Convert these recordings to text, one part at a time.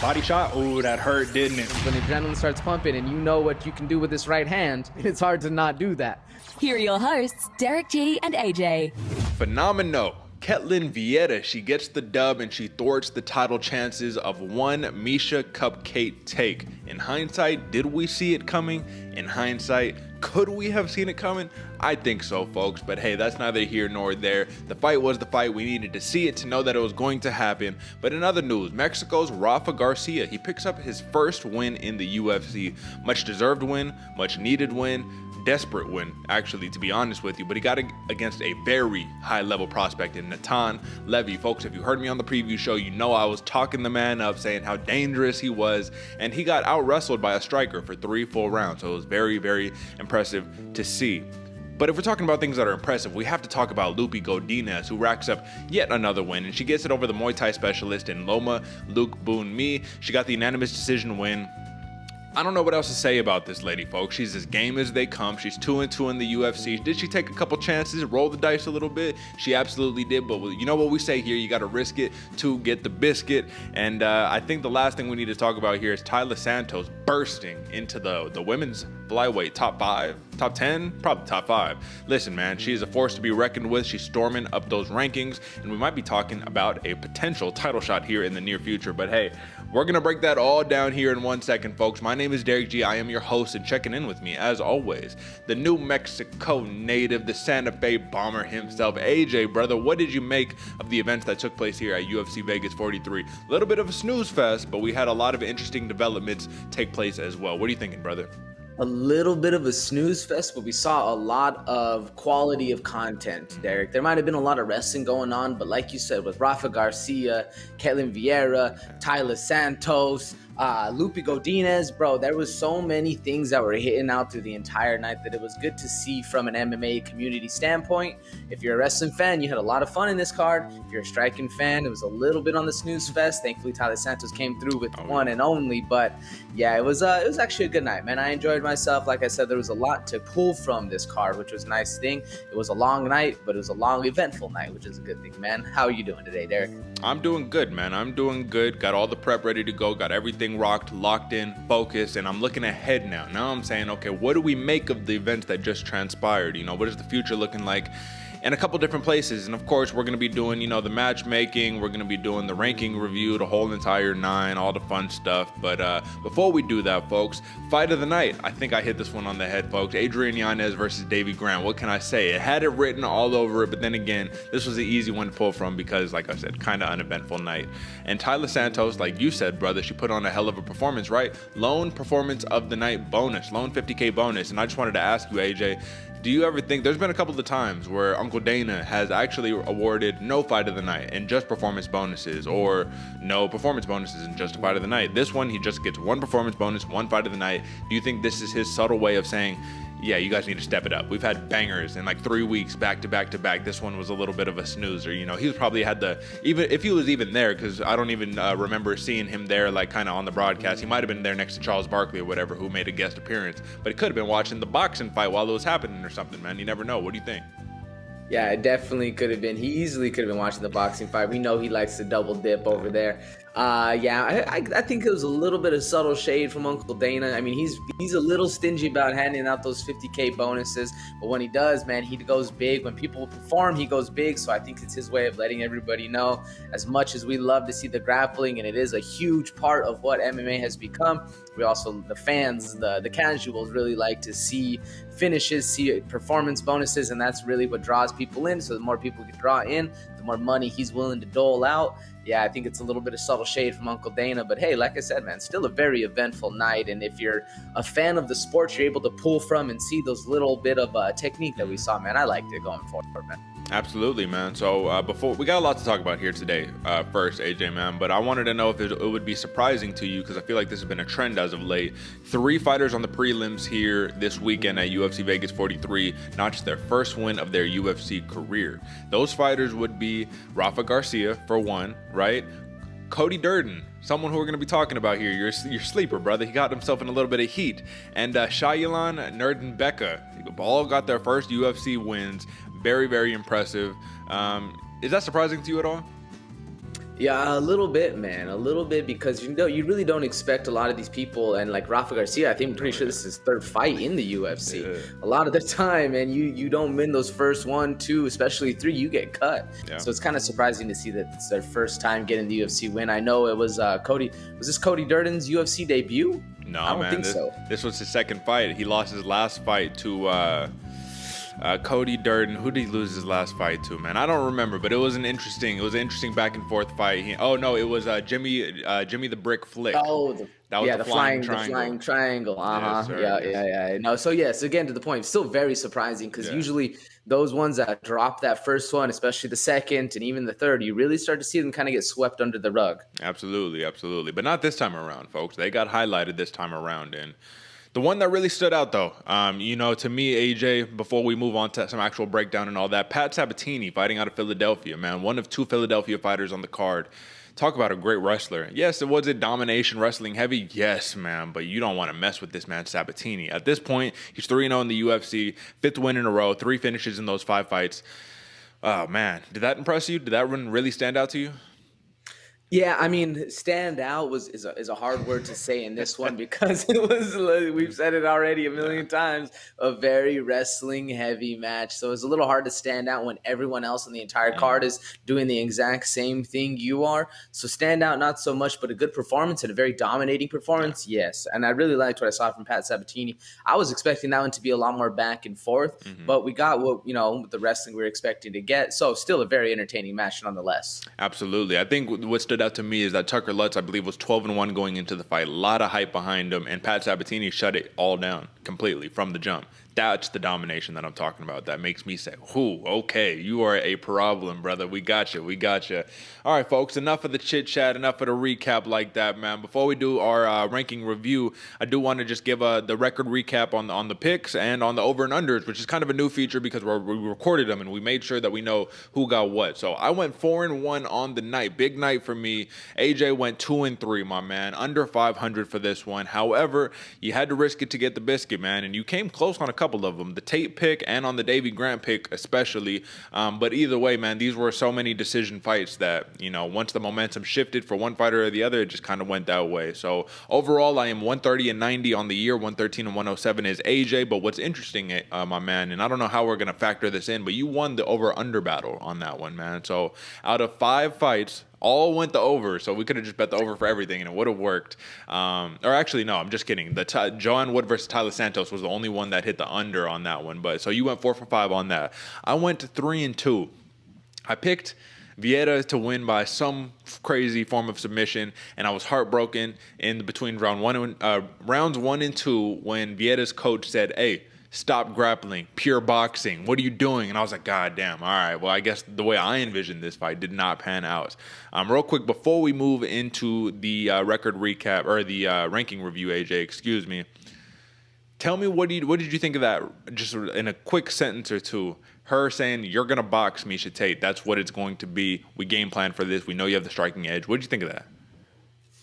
Body shot. Ooh, that hurt, didn't it? When adrenaline starts pumping and you know what you can do with this right hand, it's hard to not do that. Here are your hosts, Derick G and AJ. Phenomenal. Ketlen Vieira, she gets the dub and she thwarts the title chances of one Miesha Tate. In hindsight, did we see it coming? In hindsight, could we have seen it coming? I think so, folks, but hey, that's neither here nor there. The fight was the fight. We needed to see it to know that it was going to happen. But in other news, Mexico's Rafa Garcia, he picks up his first win in the UFC. Much deserved win, much needed win. Desperate win, actually, to be honest with you, but he got against a very high-level prospect in Natan Levy. Folks, if you heard me on the preview show, you know I was talking the man up, saying how dangerous he was, and he got out-wrestled by a striker for 3 full rounds, so it was very, very impressive to see. But if we're talking about things that are impressive, we have to talk about Lupi Godinez, who racks up yet another win, and she gets it over the Muay Thai specialist in Loma Luke Boon Mi. She got the unanimous decision win. I don't know what else to say about this lady, folks. She's as game as they come. She's 2-2 in the UFC. Did she take a couple chances, roll the dice a little bit? She absolutely did, but you know what we say here, you got to risk it to get the biscuit. And I think the last thing we need to talk about here is Taila Santos bursting into the women's flyweight top 5, top 10, probably top 5. Listen, man, she is a force to be reckoned with. She's storming up those rankings, and we might be talking about a potential title shot here in the near future. But hey, we're going to break that all down here in 1 second, folks. My name is Derick G. I am your host, and checking in with me, as always, the New Mexico native, the Santa Fe bomber himself, AJ, brother. What did you make of the events that took place here at UFC Vegas 43? A little bit of a snooze fest, but we had a lot of interesting developments take place as well. What are you thinking, brother? A little bit of a snooze fest, but we saw a lot of quality of content, Derick. There might have been a lot of wrestling going on, but like you said, with Rafa Garcia, Ketlen Vieira, Taila Santos, Lupi Godinez, bro, there was so many things that were hitting out through the entire night that it was good to see from an MMA community standpoint. If you're a wrestling fan, you had a lot of fun in this card. If you're a striking fan, it was a little bit on the snooze fest. Thankfully, Taila Santos came through with one and only, but yeah, it was actually a good night, man. I enjoyed myself. Like I said, there was a lot to pull from this card, which was a nice thing. It was a long night, but it was a long, eventful night, which is a good thing, man. How are you doing today, Derick? I'm doing good, man. I'm doing good. Got all the prep ready to go. Got everything rocked, locked in, focused, and I'm looking ahead now. Now I'm saying, okay, what do we make of the events that just transpired? You know, what is the future looking like in a couple different places? And of course, we're going to be doing, you know, the matchmaking. We're going to be doing the ranking review, the whole entire 9, all the fun stuff. But before we do that, folks, fight of the night. I think I hit this one on the head, folks. Adrian Yanez versus Davey Grant. What can I say? It had it written all over it, but then again, this was an easy one to pull from because, like I said, kind of uneventful night. And Taila Santos, like you said, brother, she put on a hell of a performance, right? Lone performance of the night bonus, lone 50K bonus. And I just wanted to ask you, AJ, do you ever think, there's been a couple of times where Uncle Dana has actually awarded no fight of the night and just performance bonuses, or no performance bonuses and just a fight of the night? This one, he just gets 1 performance bonus, 1 fight of the night. Do you think this is his subtle way of saying, yeah, you guys need to step it up? We've had bangers in like 3 weeks back to back to back. This one was a little bit of a snoozer. You know, he's probably had even if he was even there, because I don't even remember seeing him there, like kind of on the broadcast. He might have been there next to Charles Barkley or whatever, who made a guest appearance, but he could have been watching the boxing fight while it was happening or something, man. You never know. What do you think? Yeah, it definitely could have been. He easily could have been watching the boxing fight. We know he likes to double dip over there. I think it was a little bit of subtle shade from Uncle Dana. I mean, he's a little stingy about handing out those 50K bonuses, but when he does, man, he goes big. When people perform, he goes big. So I think it's his way of letting everybody know, as much as we love to see the grappling, and it is a huge part of what MMA has become, we also, the fans, the casuals, really like to see finishes, see performance bonuses, and that's really what draws people in. So the more people can draw in, the more money he's willing to dole out. Yeah, I think it's a little bit of subtle shade from Uncle Dana, but hey, like I said, man, still a very eventful night. And if you're a fan of the sport, you're able to pull from and see those little bit of technique that we saw, man. I liked it going forward, man. Absolutely, man. So before, we got a lot to talk about here today. First, AJ, man, but I wanted to know if it would be surprising to you, because I feel like this has been a trend as of late. 3 fighters on the prelims here this weekend at UFC Vegas 43 notched their first win of their UFC career. Those fighters would be Rafa Garcia, for one, right? Cody Durden, someone who we're going to be talking about here, your sleeper, brother. He got himself in a little bit of heat. And Shayilan Nurdenbeka, all got their first UFC wins. Very, very impressive. Is that surprising to you at all? Yeah, a little bit, man. A little bit, because you really don't expect a lot of these people, and like Rafa Garcia, I think I'm pretty sure this is his third fight in the UFC. Yeah. A lot of the time, and you don't win those first 1, 2, especially 3, you get cut. Yeah. So it's kind of surprising to see that it's their first time getting the UFC win. I know it was Cody. Was this Cody Durden's UFC debut? No, I don't man. think so. This was his second fight. He lost his last fight to Cody Durden. Who did he lose his last fight to, man? I don't remember, but it was an interesting back and forth fight. It was Jimmy the Brick Flick. Oh, that was the flying triangle. Yes, sir, Yeah. No, so yes, again, to the point, still very surprising, because usually those ones that drop that first one, especially the second and even the third, you really start to see them kind of get swept under the rug. Absolutely. But not this time around, folks. They got highlighted this time around. And the one that really stood out, though, to me, AJ, before we move on to some actual breakdown and all that, Pat Sabatini fighting out of Philadelphia, man. One of 2 Philadelphia fighters on the card. Talk about a great wrestler. Yes, it was a domination wrestling heavy. Yes, man, but you don't want to mess with this man, Sabatini. At this point, he's 3-0 in the UFC, 5th win in a row, 3 finishes in those 5 fights. Oh, man. Did that impress you? Did that one really stand out to you? Yeah, I mean, stand out is a hard word to say in this one, because it was, we've said it already a million times, a very wrestling heavy match. So it's a little hard to stand out when everyone else on the entire card is doing the exact same thing you are. So stand out, not so much, but a good performance and a very dominating performance, yes. And I really liked what I saw from Pat Sabatini. I was expecting that one to be a lot more back and forth, but we got the wrestling we were expecting to get. So still a very entertaining match nonetheless. Absolutely. I think what stood out to me is that Tucker Lutz, I believe, was 12-1 going into the fight. A lot of hype behind him, and Pat Sabatini shut it all down completely from the jump. That's the domination that I'm talking about. That makes me say, okay, you are a problem, brother. We got you. All right, folks, enough of the chit-chat, enough of the recap like that, man. Before we do our ranking review, I do want to just give the record recap on the picks and on the over and unders, which is kind of a new feature because we recorded them and we made sure that we know who got what. So I went 4-1 on the night. Big night for me. AJ went 2-3, my man. Under 500 for this one. However, you had to risk it to get the biscuit, man, and you came close on a couple of them, the Tate pick and on the Davey Grant pick especially. But either way, man, these were so many decision fights that, once the momentum shifted for one fighter or the other, it just kind of went that way. So overall, I am 130-90 on the year. 113-107 is AJ. But what's interesting, my man, and I don't know how we're going to factor this in, but you won the over-under battle on that one, man. So out of 5 fights, all went the over, so we could have just bet the over for everything, and it would have worked. Or actually, no, I'm just kidding. The Joanne Wood versus Taila Santos was the only one that hit the under on that one. But so you went 4 for 5 on that. I went 3-2. I picked Vieira to win by some crazy form of submission, and I was heartbroken in between rounds 1 and 2 when Vieira's coach said, "Hey, stop grappling, pure boxing. What are you doing?" And I was like, God damn, all right. Well, I guess the way I envisioned this fight did not pan out. Real quick, before we move into the record recap, or the ranking review, AJ, excuse me, tell me what did you think of that, just in a quick sentence or two? Her saying, you're going to box Miesha Tate. That's what it's going to be. We game plan for this. We know you have the striking edge. What did you think of that?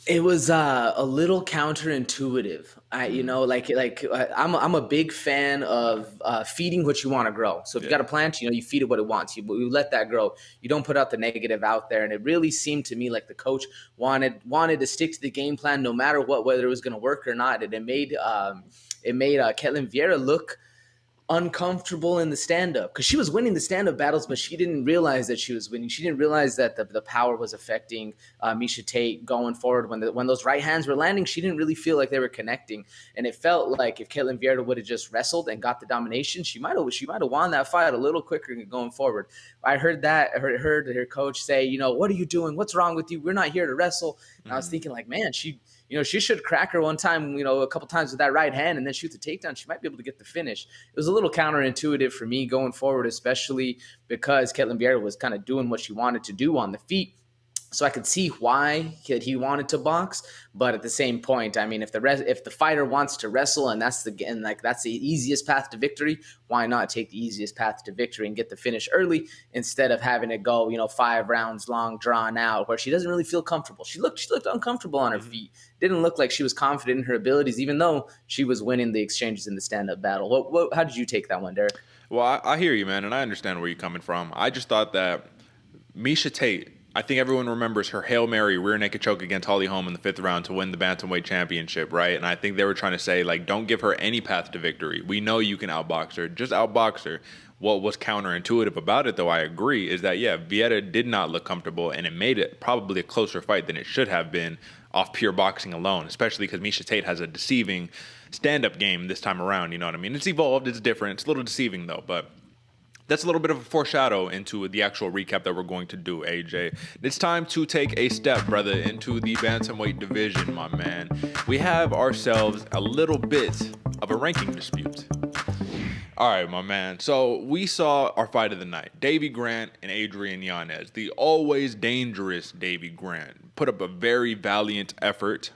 It was a little counterintuitive. I'm a big fan of feeding what you want to grow. So if you got a plant, you feed it what it wants. You let that grow. You don't put out the negative out there. And it really seemed to me like the coach wanted to stick to the game plan no matter what, whether it was going to work or not. And it made Ketlen Vieira look uncomfortable in the stand-up, because she was winning the stand-up battles, but she didn't realize that she was winning. She didn't realize that the power was affecting Miesha Tate going forward. When those right hands were landing, she didn't really feel like they were connecting, and it felt like if Ketlen Vieira would have just wrestled and got the domination, she might have won that fight a little quicker going forward. I heard her coach say, what are you doing? What's wrong with you? We're not here to wrestle. And I was thinking, like, man, she should crack her one time, a couple times with that right hand and then shoot the takedown. She might be able to get the finish. It was a little counterintuitive for me going forward, especially because Ketlen Vieira was kind of doing what she wanted to do on the feet. So I could see why he wanted to box, but at the same point, I mean, if the fighter wants to wrestle and that's the easiest path to victory, why not take the easiest path to victory and get the finish early instead of having it go 5 rounds long, drawn out, where she doesn't really feel comfortable. She looked uncomfortable on her feet. Didn't look like she was confident in her abilities, even though she was winning the exchanges in the stand-up battle. How did you take that one, Derick? Well, I hear you, man, and I understand where you're coming from. I just thought that Miesha Tate, I think everyone remembers her Hail Mary rear naked choke against Holly Holm in the 5th round to win the bantamweight championship, right? And I think they were trying to say, like, don't give her any path to victory. We know you can outbox her. Just outbox her. What was counterintuitive about it, though, I agree, is that, yeah, Vieira did not look comfortable, and it made it probably a closer fight than it should have been off pure boxing alone, especially because Miesha Tate has a deceiving stand-up game this time around, you know what I mean? It's evolved, it's different, it's a little deceiving, though, but that's a little bit of a foreshadow into the actual recap that we're going to do, AJ. It's time to take a step, brother, into the bantamweight division, my man. We have ourselves a little bit of a ranking dispute. All right, my man. So we saw our fight of the night. Davey Grant and Adrian Yanez. The always dangerous Davey Grant put up a very valiant effort.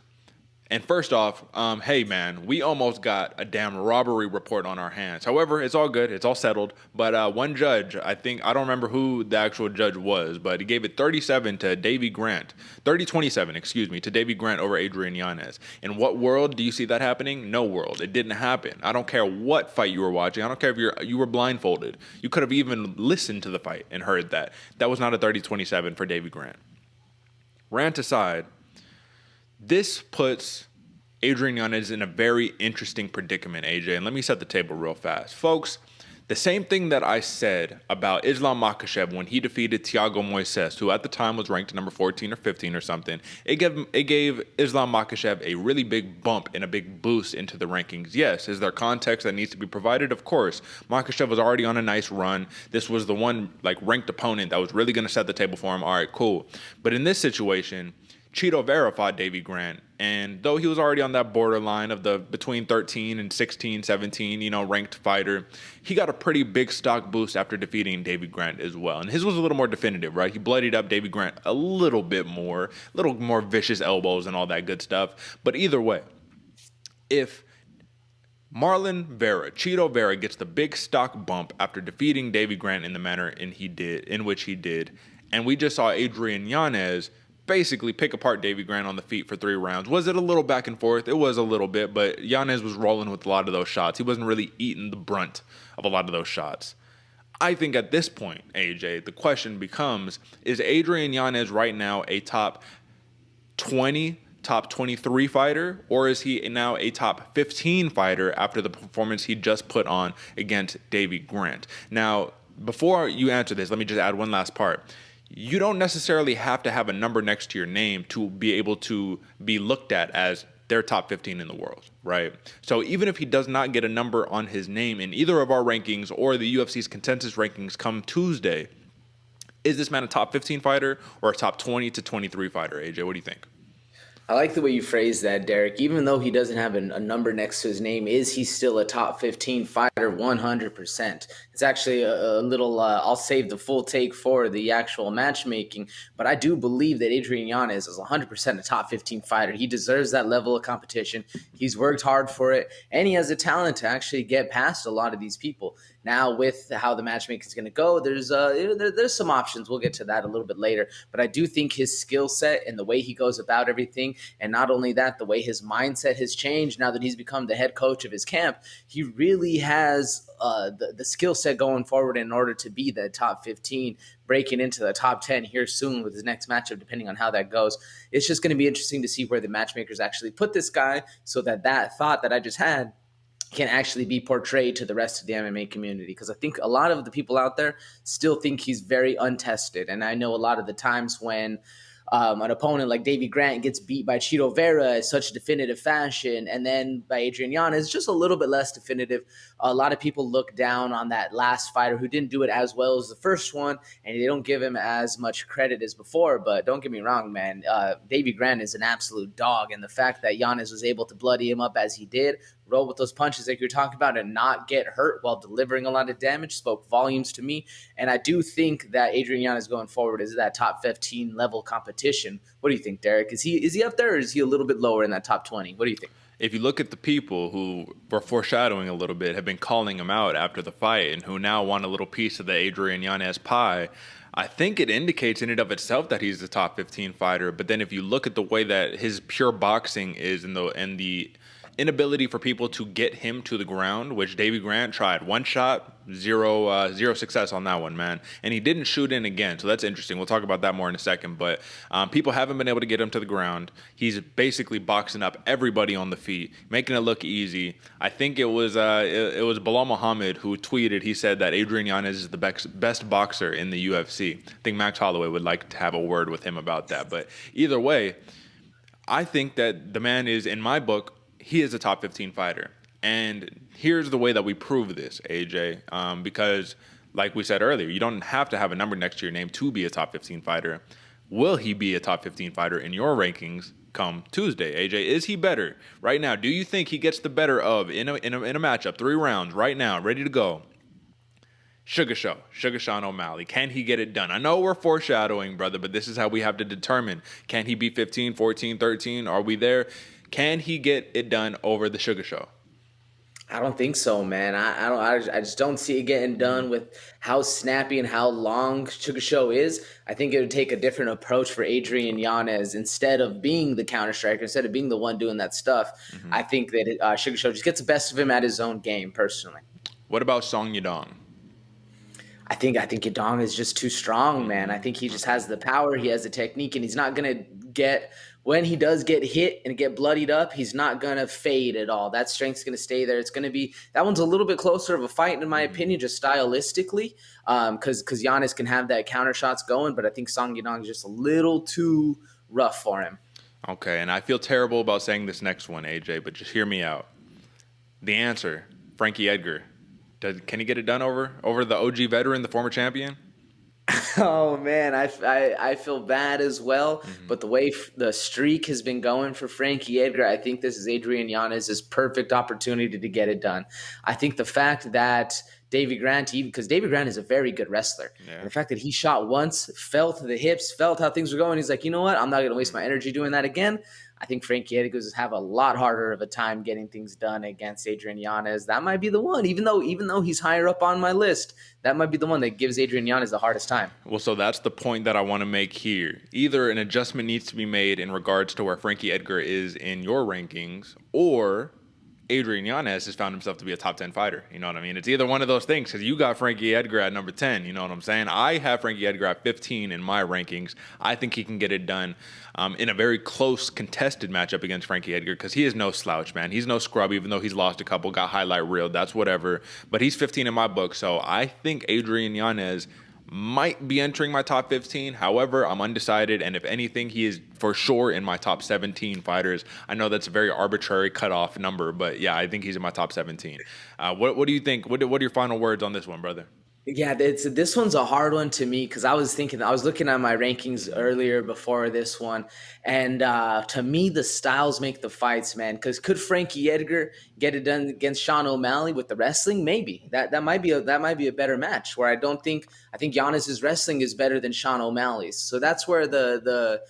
And first off, hey, man, we almost got a damn robbery report on our hands. However, it's all good. It's all settled. But one judge, I don't remember who the actual judge was, but he gave it 37 to Davey Grant. 30-27, excuse me, to Davey Grant over Adrian Yanez. In what world do you see that happening? No world. It didn't happen. I don't care what fight you were watching. I don't care if you were blindfolded. You could have even listened to the fight and heard that. That was not a 30-27 for Davey Grant. Rant aside, this puts Adrian Yanez in a very interesting predicament, AJ. And let me set the table real fast. Folks, the same thing that I said about Islam Makhachev when he defeated Thiago Moises, who at the time was ranked number 14 or 15 or something, it gave Islam Makhachev a really big bump and a big boost into the rankings. Yes, is there context that needs to be provided? Of course. Makhachev was already on a nice run. This was the one ranked opponent that was really going to set the table for him. All right, cool. But in this situation, Chito Vera fought Davey Grant, and though he was already on that borderline of the between 13 and 16, 17, ranked fighter, he got a pretty big stock boost after defeating Davey Grant as well. And his was a little more definitive, right? He bloodied up Davey Grant a little more vicious elbows and all that good stuff. But either way, if Marlon Vera, Chito Vera, gets the big stock bump after defeating Davey Grant in the manner in which he did, and we just saw Adrian Yanez basically pick apart Davey Grant on the feet for 3 rounds. Was it a little back and forth? It was a little bit, but Yanez was rolling with a lot of those shots. He wasn't really eating the brunt of a lot of those shots. I think at this point, AJ, the question becomes, is Adrian Yanez right now a top 20, top 23 fighter, or is he now a top 15 fighter after the performance he just put on against Davey Grant? Now, before you answer this, let me just add one last part. You don't necessarily have to have a number next to your name to be able to be looked at as their top 15 in the world, right? So even if he does not get a number on his name in either of our rankings or the UFC's consensus rankings come Tuesday, is this man a top 15 fighter or a top 20 to 23 fighter, AJ? What do you think? I like the way you phrase that, Derick. Even though he doesn't have a number next to his name, is he still a top 15 fighter? 100%. It's actually a little, I'll save the full take for the actual matchmaking, but I do believe that Adrian Yanez is 100% a top 15 fighter. He deserves that level of competition. He's worked hard for it, and he has a talent to actually get past a lot of these people. Now, with how the matchmaking is going to go, there's some options. We'll get to that a little bit later. But I do think his skill set and the way he goes about everything, and not only that, the way his mindset has changed now that he's become the head coach of his camp, he really has the skill set going forward in order to be the top 15, breaking into the top 10 here soon with his next matchup, depending on how that goes. It's just going to be interesting to see where the matchmakers actually put this guy so that thought that I just had can actually be portrayed to the rest of the MMA community, because I think a lot of the people out there still think he's very untested. And I know a lot of the times when an opponent like Davey Grant gets beat by Chito Vera in such a definitive fashion, and then by Adrian Yanez, just a little bit less definitive, a lot of people look down on that last fighter who didn't do it as well as the first one, and they don't give him as much credit as before. But don't get me wrong, man. Davey Grant is an absolute dog, and the fact that Yanez was able to bloody him up as he did, roll with those punches like you're talking about, and not get hurt while delivering a lot of damage spoke volumes to me. And I do think that Adrian Yanez going forward is that top 15 level competition. What do you think, Derick? Is he up there, or is he a little bit lower in that top 20? What do you think? If you look at the people who were foreshadowing a little bit, have been calling him out after the fight, and who now want a little piece of the Adrian Yanez pie, I think it indicates in and of itself that he's the top 15 fighter. But then if you look at the way that his pure boxing is and the inability for people to get him to the ground, which Davey Grant tried one shot, zero success on that one, man. And he didn't shoot in again, so that's interesting. We'll talk about that more in a second. But people haven't been able to get him to the ground. He's basically boxing up everybody on the feet, making it look easy. I think it was Bilal Muhammad who tweeted. He said that Adrian Yanez is the best boxer in the UFC. I think Max Holloway would like to have a word with him about that. But either way, I think that the man is, in my book, he is a top 15 fighter. And here's the way that we prove this, AJ, because like we said earlier, you don't have to have a number next to your name to be a top 15 fighter. Will he be a top 15 fighter in your rankings come Tuesday, AJ? Is he better right now? Do you think he gets the better of in a matchup, 3 rounds right now, ready to go? Sugar Sean O'Malley. Can he get it done? I know we're foreshadowing, brother, but this is how we have to determine. Can he be 15, 14, 13? Are we there? Can he get it done over the Sugar Show? I don't think so, man. I just don't see it getting done with how snappy and how long Sugar Show is. I think it would take a different approach for Adrian Yanez instead of being the counter striker, instead of being the one doing that stuff. Mm-hmm. I think that Sugar Show just gets the best of him at his own game, personally. What about Song Yadong? I think Yadong is just too strong, man. I think he just has the power, he has the technique, and he's not gonna get. When he does get hit and get bloodied up, he's not going to fade at all. That strength's going to stay there. It's going to be – that one's a little bit closer of a fight, in my opinion, just stylistically, because Yanez can have that counter shots going, but I think Song Yadong is just a little too rough for him. Okay, and I feel terrible about saying this next one, AJ, but just hear me out. The answer, Frankie Edgar. Can he get it done over the OG veteran, the former champion? Oh, man, I feel bad as well. Mm-hmm. But the way the streak has been going for Frankie Edgar, I think this is Adrian Yanez's perfect opportunity to get it done. I think the fact that Davey Grant, because Davey Grant is a very good wrestler. Yeah. And the fact that he shot once, felt the hips, felt how things were going, he's like, you know what? I'm not going to waste my energy doing that again. I think Frankie Edgar will have a lot harder of a time getting things done against Adrian Yanez. That might be the one, even though he's higher up on my list. That might be the one that gives Adrian Yanez the hardest time. Well, so that's the point that I want to make here. Either an adjustment needs to be made in regards to where Frankie Edgar is in your rankings, or Adrian Yanez has found himself to be a top 10 fighter. You know what I mean? It's either one of those things, because you got Frankie Edgar at number 10. You know what I'm saying? I have Frankie Edgar at 15 in my rankings. I think he can get it done in a very close, contested matchup against Frankie Edgar, because he is no slouch, man. He's no scrub, even though he's lost a couple, got highlight reeled. That's whatever. But he's 15 in my book, so I think Adrian Yanez might be entering my top 15. However, I'm undecided, and if anything, he is for sure in my top 17 fighters. I know that's a very arbitrary cutoff number, but yeah, I think he's in my top 17. What do you think? What are your final words on this one, brother? Yeah, this one's a hard one to me, because I was looking at my rankings earlier before this one, and to me, the styles make the fights, man. Because could Frankie Edgar get it done against Sean O'Malley with the wrestling? Maybe that might be a better match. Where I think Yanez's wrestling is better than Sean O'Malley's. So that's where the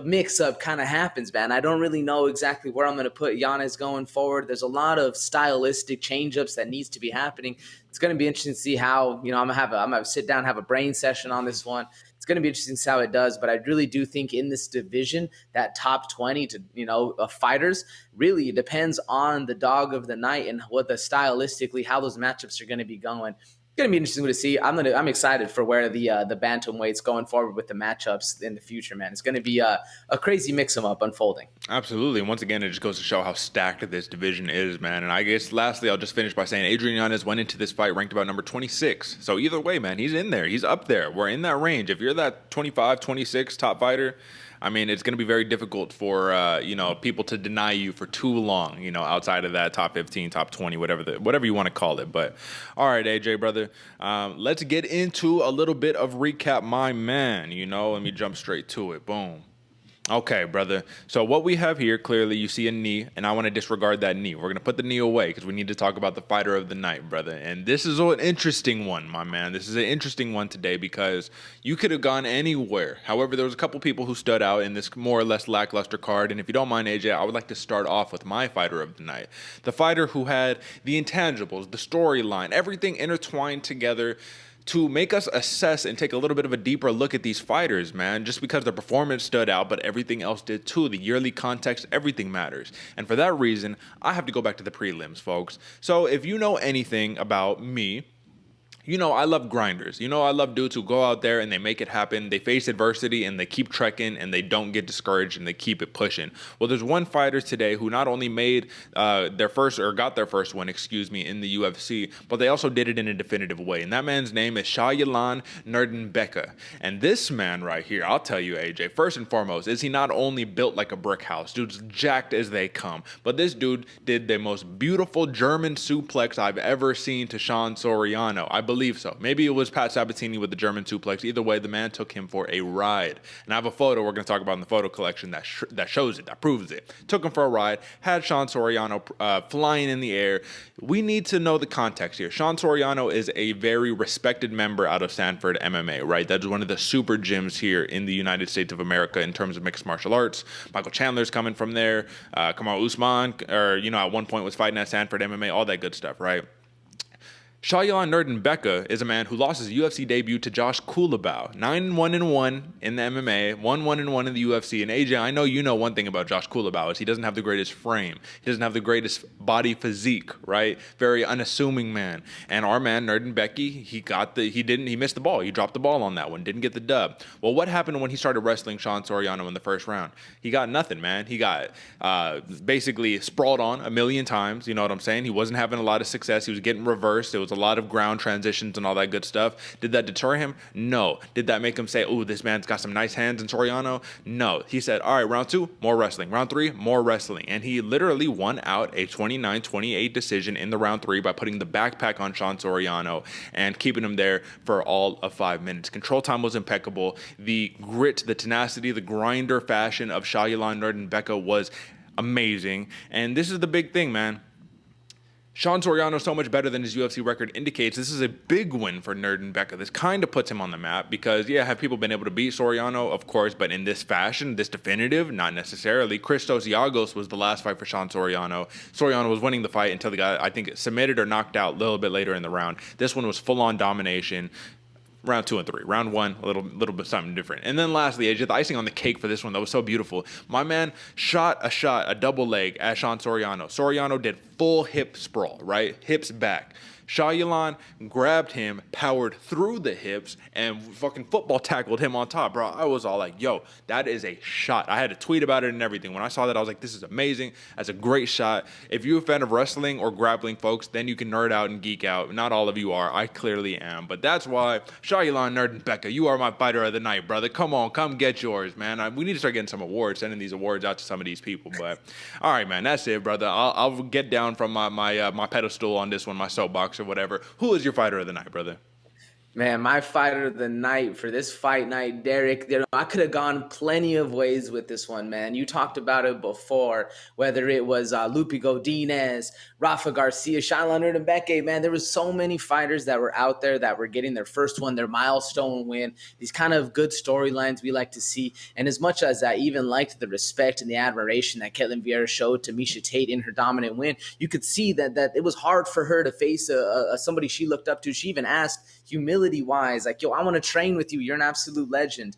mix-up kind of happens, man. I don't really know exactly where I'm going to put Yanez going forward. There's a lot of stylistic change-ups that needs to be happening. It's going to be interesting to see how, I'm going to have a sit down, have a brain session on this one. It's going to be interesting to see how it does, but I really do think in this division, that top 20 of fighters, really depends on the dog of the night and what stylistically, how those matchups are going to be going. Going to be interesting to see. I'm excited for where the bantamweight's going forward with the matchups in the future, man. It's going to be a crazy mix-em-up unfolding. Absolutely. And once again, it just goes to show how stacked this division is, man. And I guess lastly, I'll just finish by saying Adrian Yanez went into this fight ranked about number 26. So either way, man, he's in there. He's up there. We're in that range. If you're that 25, 26 top fighter, I mean, it's going to be very difficult for, people to deny you for too long, outside of that top 15, top 20, whatever you want to call it. But all right, AJ, brother, let's get into a little bit of recap, my man. Let me jump straight to it. Boom. Okay, brother. So what we have here, clearly you see a knee, and I want to disregard that knee. We're going to put the knee away because we need to talk about the fighter of the night, brother. And this is an interesting one, my man. This is an interesting one today because you could have gone anywhere. However, there was a couple people who stood out in this more or less lackluster card. And if you don't mind, AJ, I would like to start off with my fighter of the night. The fighter who had the intangibles, the storyline, everything intertwined together to make us assess and take a little bit of a deeper look at these fighters, man. Just because their performance stood out, but everything else did too. The yearly context, everything matters. And for that reason, I have to go back to the prelims, folks. So if you know anything about me, you know I love grinders. You know I love dudes who go out there and they make it happen. They face adversity and they keep trekking and they don't get discouraged and they keep it pushing. Well, there's one fighter today who not only made got their first win, in the UFC, but they also did it in a definitive way. And that man's name is Jocelyn Nuerdanbieke. And this man right here, I'll tell you, AJ, first and foremost, is he not only built like a brick house, dude's jacked as they come, but this dude did the most beautiful German suplex I've ever seen to Sean Soriano. I believe so. Maybe it was Pat Sabatini with the German suplex. Either way, the man took him for a ride. And I have a photo we're going to talk about in the photo collection that shows it, that proves it. Took him for a ride, had Sean Soriano flying in the air. We need to know the context here. Sean Soriano is a very respected member out of Sanford MMA, right? That's one of the super gyms here in the United States of America in terms of mixed martial arts. Michael Chandler's coming from there. Kamaru Usman, at one point was fighting at Sanford MMA, all that good stuff, right? Jocelyn Nuerdanbieke is a man who lost his UFC debut to Josh Kulabau. 9-1-1 in the MMA, 1-1-1 in the UFC. And AJ, I know you know one thing about Josh Kulabau is he doesn't have the greatest frame. He doesn't have the greatest body physique, right? Very unassuming man. And our man Nuerdanbieke, he missed the ball. He dropped the ball on that one, didn't get the dub. Well, what happened when he started wrestling Sean Soriano in the first round? He got nothing, man. He got basically sprawled on a million times. You know what I'm saying? He wasn't having a lot of success. He was getting reversed. It was a lot of ground transitions and all that good stuff. Did that deter him? No. Did that make him say, oh, this man's got some nice hands in Soriano? No. He said, all right, round 2, more wrestling. Round 3, more wrestling. And he literally won out a 29-28 decision in the round 3 by putting the backpack on Sean Soriano and keeping him there for all of 5 minutes. Control time was impeccable. The grit, the tenacity, the grinder fashion of Jocelyn Nuerdanbieke was amazing. And this is the big thing, man. Sean Soriano is so much better than his UFC record indicates. This is a big win for Nuerdanbieke. This kind of puts him on the map because, yeah, have people been able to beat Soriano? Of course, but in this fashion, this definitive, not necessarily. Christos Giagos was the last fight for Sean Soriano. Soriano was winning the fight until the guy, I think, submitted or knocked out a little bit later in the round. This one was full-on domination. Round 2 and 3. Round 1, a little bit something different. And then lastly, AJ, the icing on the cake for this one that was so beautiful. My man shot a double leg at Sean Soriano. Soriano did full hip sprawl, right? Hips back. Jocelyn grabbed him, powered through the hips, and fucking football tackled him on top, bro. I was all like, yo, that is a shot. I had to tweet about it and everything. When I saw that, I was like, this is amazing. That's a great shot. If you're a fan of wrestling or grappling, folks, then you can nerd out and geek out. Not all of you are. I clearly am. But that's why, Jocelyn Nuerdanbieke, you are my fighter of the night, brother. Come on, come get yours, man. We need to start getting some awards, sending these awards out to some of these people. But all right, man, that's it, brother. I'll get down from my pedestal on this one, my soapbox or whatever. Who is your fighter of the night, brother? Man, my fighter of the night for this fight night, Derick, I could have gone plenty of ways with this one, man. You talked about it before, whether it was Lupe Godinez, Rafa Garcia, Jocelyn Nuerdanbieke, man. There was so many fighters that were out there that were getting their first one, their milestone win, these kind of good storylines we like to see. And as much as I even liked the respect and the admiration that Ketlen Vieira showed to Miesha Tate in her dominant win, you could see that it was hard for her to face somebody she looked up to. She even asked, humility-wise, like, yo, I want to train with you. You're an absolute legend.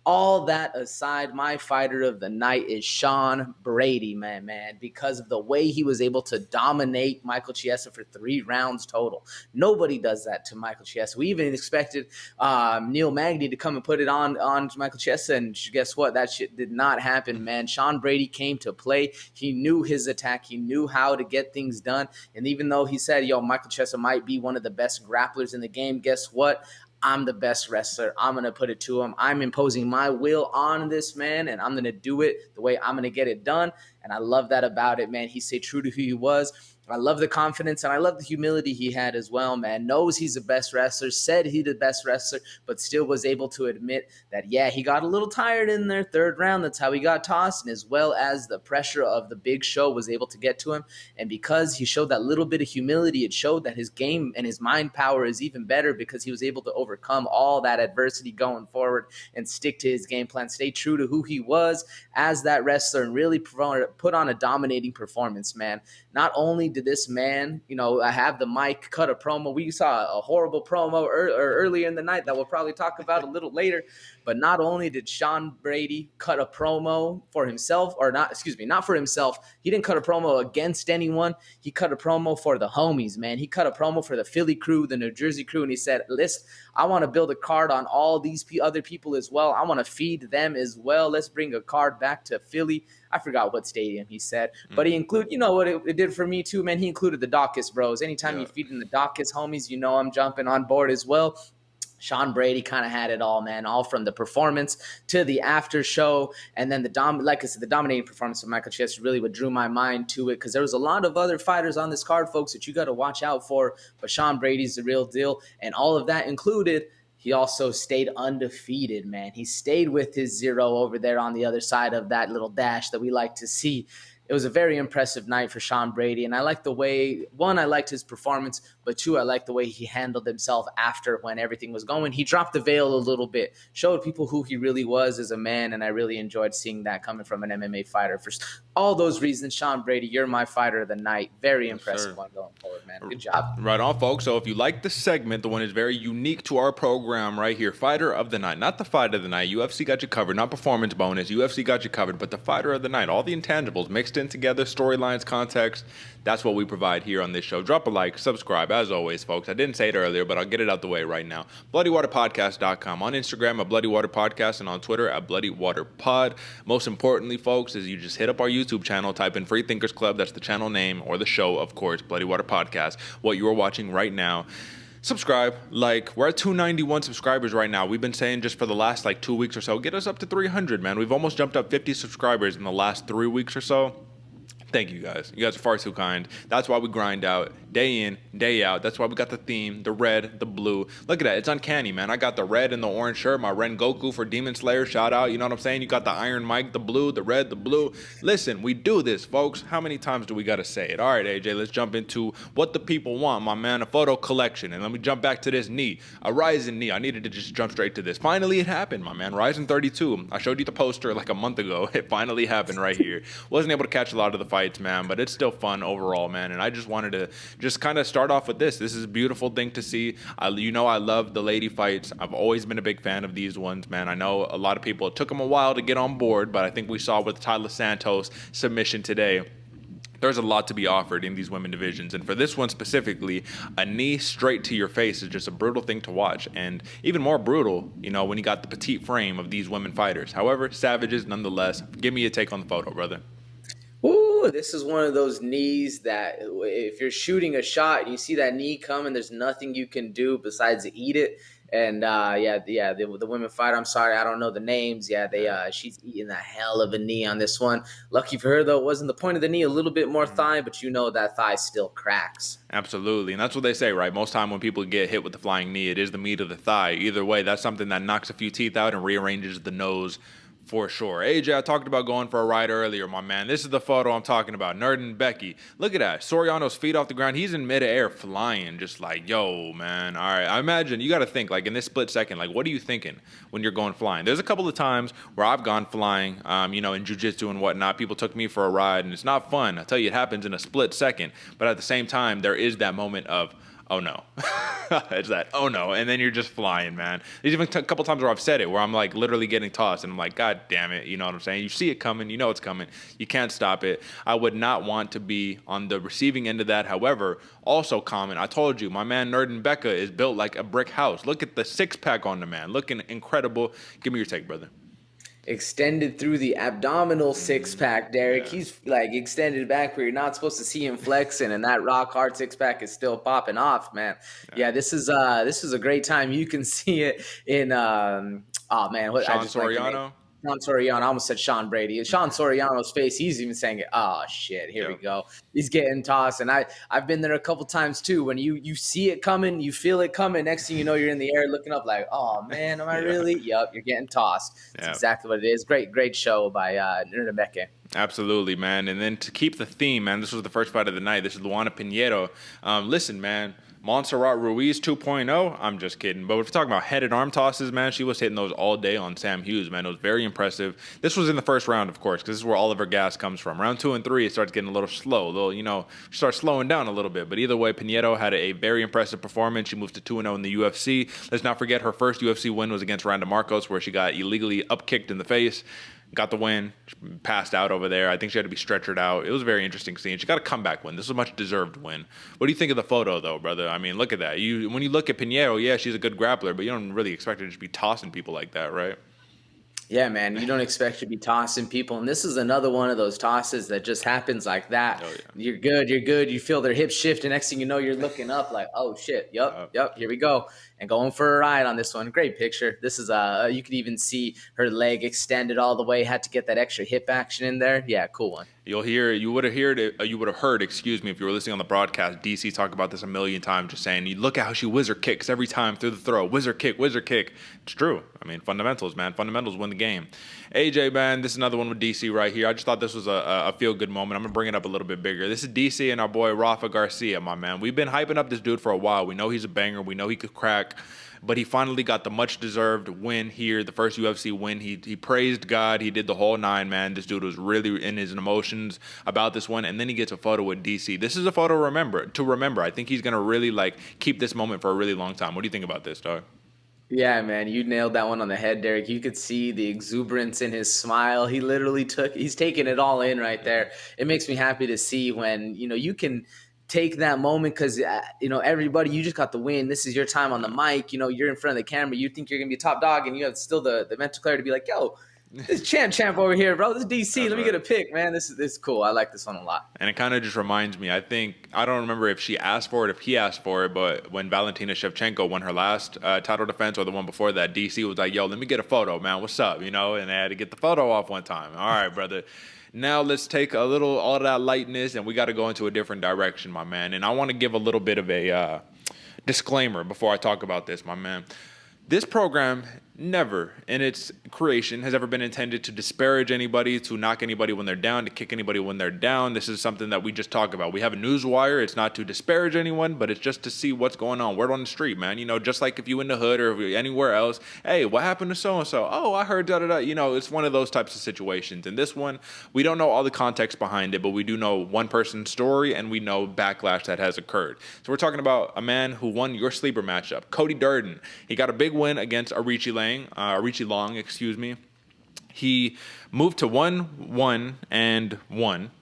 All that aside, my fighter of the night is Sean Brady, man, because of the way he was able to dominate Michael Chiesa for 3 rounds total. Nobody does that to Michael Chiesa. We even expected Neil Magny to come and put it on Michael Chiesa, and guess what? That shit did not happen, man. Sean Brady came to play. He knew his attack. He knew how to get things done. And even though he said, yo, Michael Chiesa might be one of the best grapplers in the game, guess what? I'm the best wrestler. I'm going to put it to him. I'm imposing my will on this man, and I'm going to do it the way I'm going to get it done. And I love that about it, man. He stayed true to who he was. I love the confidence, and I love the humility he had as well, man. Knows he's the best wrestler, said he's the best wrestler, but still was able to admit that, yeah, he got a little tired in their 3rd round. That's how he got tossed, and as well as the pressure of the big show was able to get to him. And because he showed that little bit of humility, it showed that his game and his mind power is even better because he was able to overcome all that adversity going forward and stick to his game plan, stay true to who he was as that wrestler, and really put on a dominating performance, man. Not only did to this man, I have the mic, cut a promo. We saw a horrible promo earlier in the night that we'll probably talk about a little later. But not only did Sean Brady cut a promo for himself, not for himself. He didn't cut a promo against anyone. He cut a promo for the homies, man. He cut a promo for the Philly crew, the New Jersey crew, and he said, listen, I want to build a card on all these other people as well. I want to feed them as well. Let's bring a card back to Philly. I forgot what stadium he said, but he included, what it did for me too, man. He included the Dawkins bros. Anytime you feed in the Dawkins homies, I'm jumping on board as well. Sean Brady kind of had it all, man, all from the performance to the after show. And then the dominating performance of Michael Chiesa really what drew my mind to it, because there was a lot of other fighters on this card, folks, that you got to watch out for. But Sean Brady's the real deal. And all of that included, he also stayed undefeated, man. He stayed with his 0 over there on the other side of that little dash that we like to see. It was a very impressive night for Sean Brady, and I like the way, one, I liked his performance, but two, I liked the way he handled himself after when everything was going. He dropped the veil a little bit, showed people who he really was as a man, and I really enjoyed seeing that coming from an MMA fighter. For all those reasons, Sean Brady, you're my fighter of the night. Very impressive one going forward, man. Good job. Right on, folks. So if you like the segment, the one is very unique to our program right here, Fighter of the Night. Not the Fight of the Night. UFC got you covered. Not performance bonus. UFC got you covered. But the Fighter of the Night. All the intangibles mixed in together, storylines, context. That's what we provide here on this show. Drop a like, subscribe, as always, folks. I didn't say it earlier, but I'll get it out the way right now. BloodyWaterPodcast.com. On Instagram at Bloody Water Podcast, and on Twitter at Bloody Water Pod. Most importantly, folks, is you just hit up our YouTube channel, type in Free Thinkers Club. That's the channel name, or the show, of course, Bloody Water Podcast. What you are watching right now. Subscribe, like. We're at 291 subscribers right now. We've been saying just for the last 2 weeks or so, get us up to 300, man. We've almost jumped up 50 subscribers in the last 3 weeks or so. Thank you guys. You guys are far too kind. That's why we grind out day in, day out. That's why we got the theme, the red, the blue. Look at that. It's uncanny, man. I got the red and the orange shirt, my Ren Goku for Demon Slayer. Shout out. You know what I'm saying? You got the Iron Mike, the blue, the red, the blue. Listen, we do this, folks. How many times do we got to say it? All right, AJ, let's jump into what the people want, my man. A photo collection. And let me jump back to this knee. A rising knee. I needed to just jump straight to this. Finally, it happened, my man. Rising 32. I showed you the poster a month ago. It finally happened right here. Wasn't able to catch a lot of the fights, man, but it's still fun overall, man. And I just wanted to just kind of start off with this. This is a beautiful thing to see. I love the lady fights. I've always been a big fan of these ones, man. I know a lot of people, it took them a while to get on board, but I think we saw with Taila Santos submission today, there's a lot to be offered in these women divisions. And for this one specifically, a knee straight to your face is just a brutal thing to watch. And even more brutal, when you got the petite frame of these women fighters. However, savages nonetheless. Give me a take on the photo, brother. Ooh, this is one of those knees that if you're shooting a shot and you see that knee coming, there's nothing you can do besides eat it. And the women fighter, I'm sorry, I don't know the names. She's eating the hell of a knee on this one. Lucky for her, though, it wasn't the point of the knee, a little bit more thigh, but that thigh still cracks. Absolutely. And that's what they say, right? Most time when people get hit with the flying knee, it is the meat of the thigh. Either way, that's something that knocks a few teeth out and rearranges the nose. For sure. AJ, I talked about going for a ride earlier, my man. This is the photo I'm talking about. Nerd Becky. Look at that. Soriano's feet off the ground. He's in midair flying, just yo, man. All right. I imagine you got to think, in this split second, what are you thinking when you're going flying? There's a couple of times where I've gone flying, in jiu-jitsu and whatnot. People took me for a ride, and it's not fun. I tell you, it happens in a split second. But at the same time, there is that moment of, oh no. It's that, oh no. And then you're just flying, man. There's even a couple times where I've said it, where I'm literally getting tossed and I'm God damn it. You know what I'm saying? You see it coming. You know it's coming. You can't stop it. I would not want to be on the receiving end of that. However, also common. I told you, my man Nerd Becca is built like a brick house. Look at the six-pack on the man. Looking incredible. Give me your take, brother. Extended through the abdominal six-pack, Derick. Yeah. He's extended back where you're not supposed to see him flexing, and that rock hard six-pack is still popping off, man. Yeah, this is a great time. You can see it in Sean Soriano. Sean Soriano. I almost said Sean Brady. Sean Soriano's face, he's even saying, oh, shit, here we go. He's getting tossed. And I've been there a couple times, too. When you see it coming, you feel it coming. Next thing you know, you're in the air looking up oh, man, am I really? Yep, you're getting tossed. That's exactly what it is. Great show by Rebecca. Absolutely, man. And then to keep the theme, man, this was the first fight of the night. This is Luana Pinheiro. Listen, man, Montserrat Ruiz 2.0. I'm just kidding. But if we're talking about head and arm tosses, man, she was hitting those all day on Sam Hughes, man. It was very impressive. This was in the first round, of course, because this is where all of her gas comes from. Round 2 and 3, it starts getting a little slow. She starts slowing down a little bit. But either way, Pinheiro had a very impressive performance. She moves to 2-0 in the UFC. Let's not forget her first UFC win was against Randa Marcos, where she got illegally upkicked in the face. Got the win, passed out over there. I think she had to be stretchered out. It was a very interesting scene. She got a comeback win. This was a much deserved win. What do you think of the photo, though, brother? I mean, look at that. When you look at Pinheiro, yeah, she's a good grappler, but you don't really expect her to just be tossing people like that, right? Yeah, man, you don't expect to be tossing people. And this is another one of those tosses that just happens like that. Oh, yeah. You're good. You feel their hips shift. And next thing you know, you're looking up like, oh, shit. Yep, here we go. And going for a ride on this one. Great picture. This is, you could even see her leg extended all the way. Had to get that extra hip action in there. Yeah, cool one. You would have heard, excuse me, if you were listening on the broadcast, DC talk about this a million times, just saying, you look at how she whizzer kicks every time through the throw. Whizzer kick. It's true. I mean, fundamentals, man. Fundamentals win the game. AJ, man, this is another one with DC right here. I just thought this was a feel-good moment. I'm going to bring it up a little bit bigger. This is DC and our boy Rafa Garcia, my man. We've been hyping up this dude for a while. We know he's a banger. We know he could crack. But he finally got the much-deserved win here, the first UFC win. He praised God. He did the whole nine, man. This dude was really in his emotions about this one. And then he gets a photo with DC. This is a photo to remember. I think he's going to really, keep this moment for a really long time. What do you think about this, dog? Yeah, man, you nailed that one on the head, Derick. You could see the exuberance in his smile. He's taking it all in right there. It makes me happy to see when, you can take that moment because, everybody, you just got the win. This is your time on the mic. You're in front of the camera. You think you're going to be a top dog, and you have still the mental clarity to be like, yo, this champ over here, bro. This is DC. Let me get a pick, man. This is cool. I like this one a lot. And it kind of just reminds me, I don't remember if she asked for it, if he asked for it, but when Valentina Shevchenko won her last title defense or the one before that, DC was like, yo, let me get a photo, man. What's up? And they had to get the photo off one time. All right, brother. Now let's take all of that lightness, and we got to go into a different direction, my man. And I want to give a little bit of a disclaimer before I talk about this, my man. This program never in its creation has ever been intended to disparage anybody, to knock anybody when they're down, to kick anybody when they're down. This is something that we just talk about. We have a news wire. It's not to disparage anyone, but it's just to see what's going on. Word on the street, man. Just like if you in the hood or anywhere else, hey, what happened to so-and-so? Oh, I heard da-da-da. It's one of those types of situations. And this one, we don't know all the context behind it, but we do know one person's story, and we know backlash that has occurred. So we're talking about a man who won your sleeper matchup, Cody Durden. He got a big win against Arichi Long, excuse me. He moved to 1-1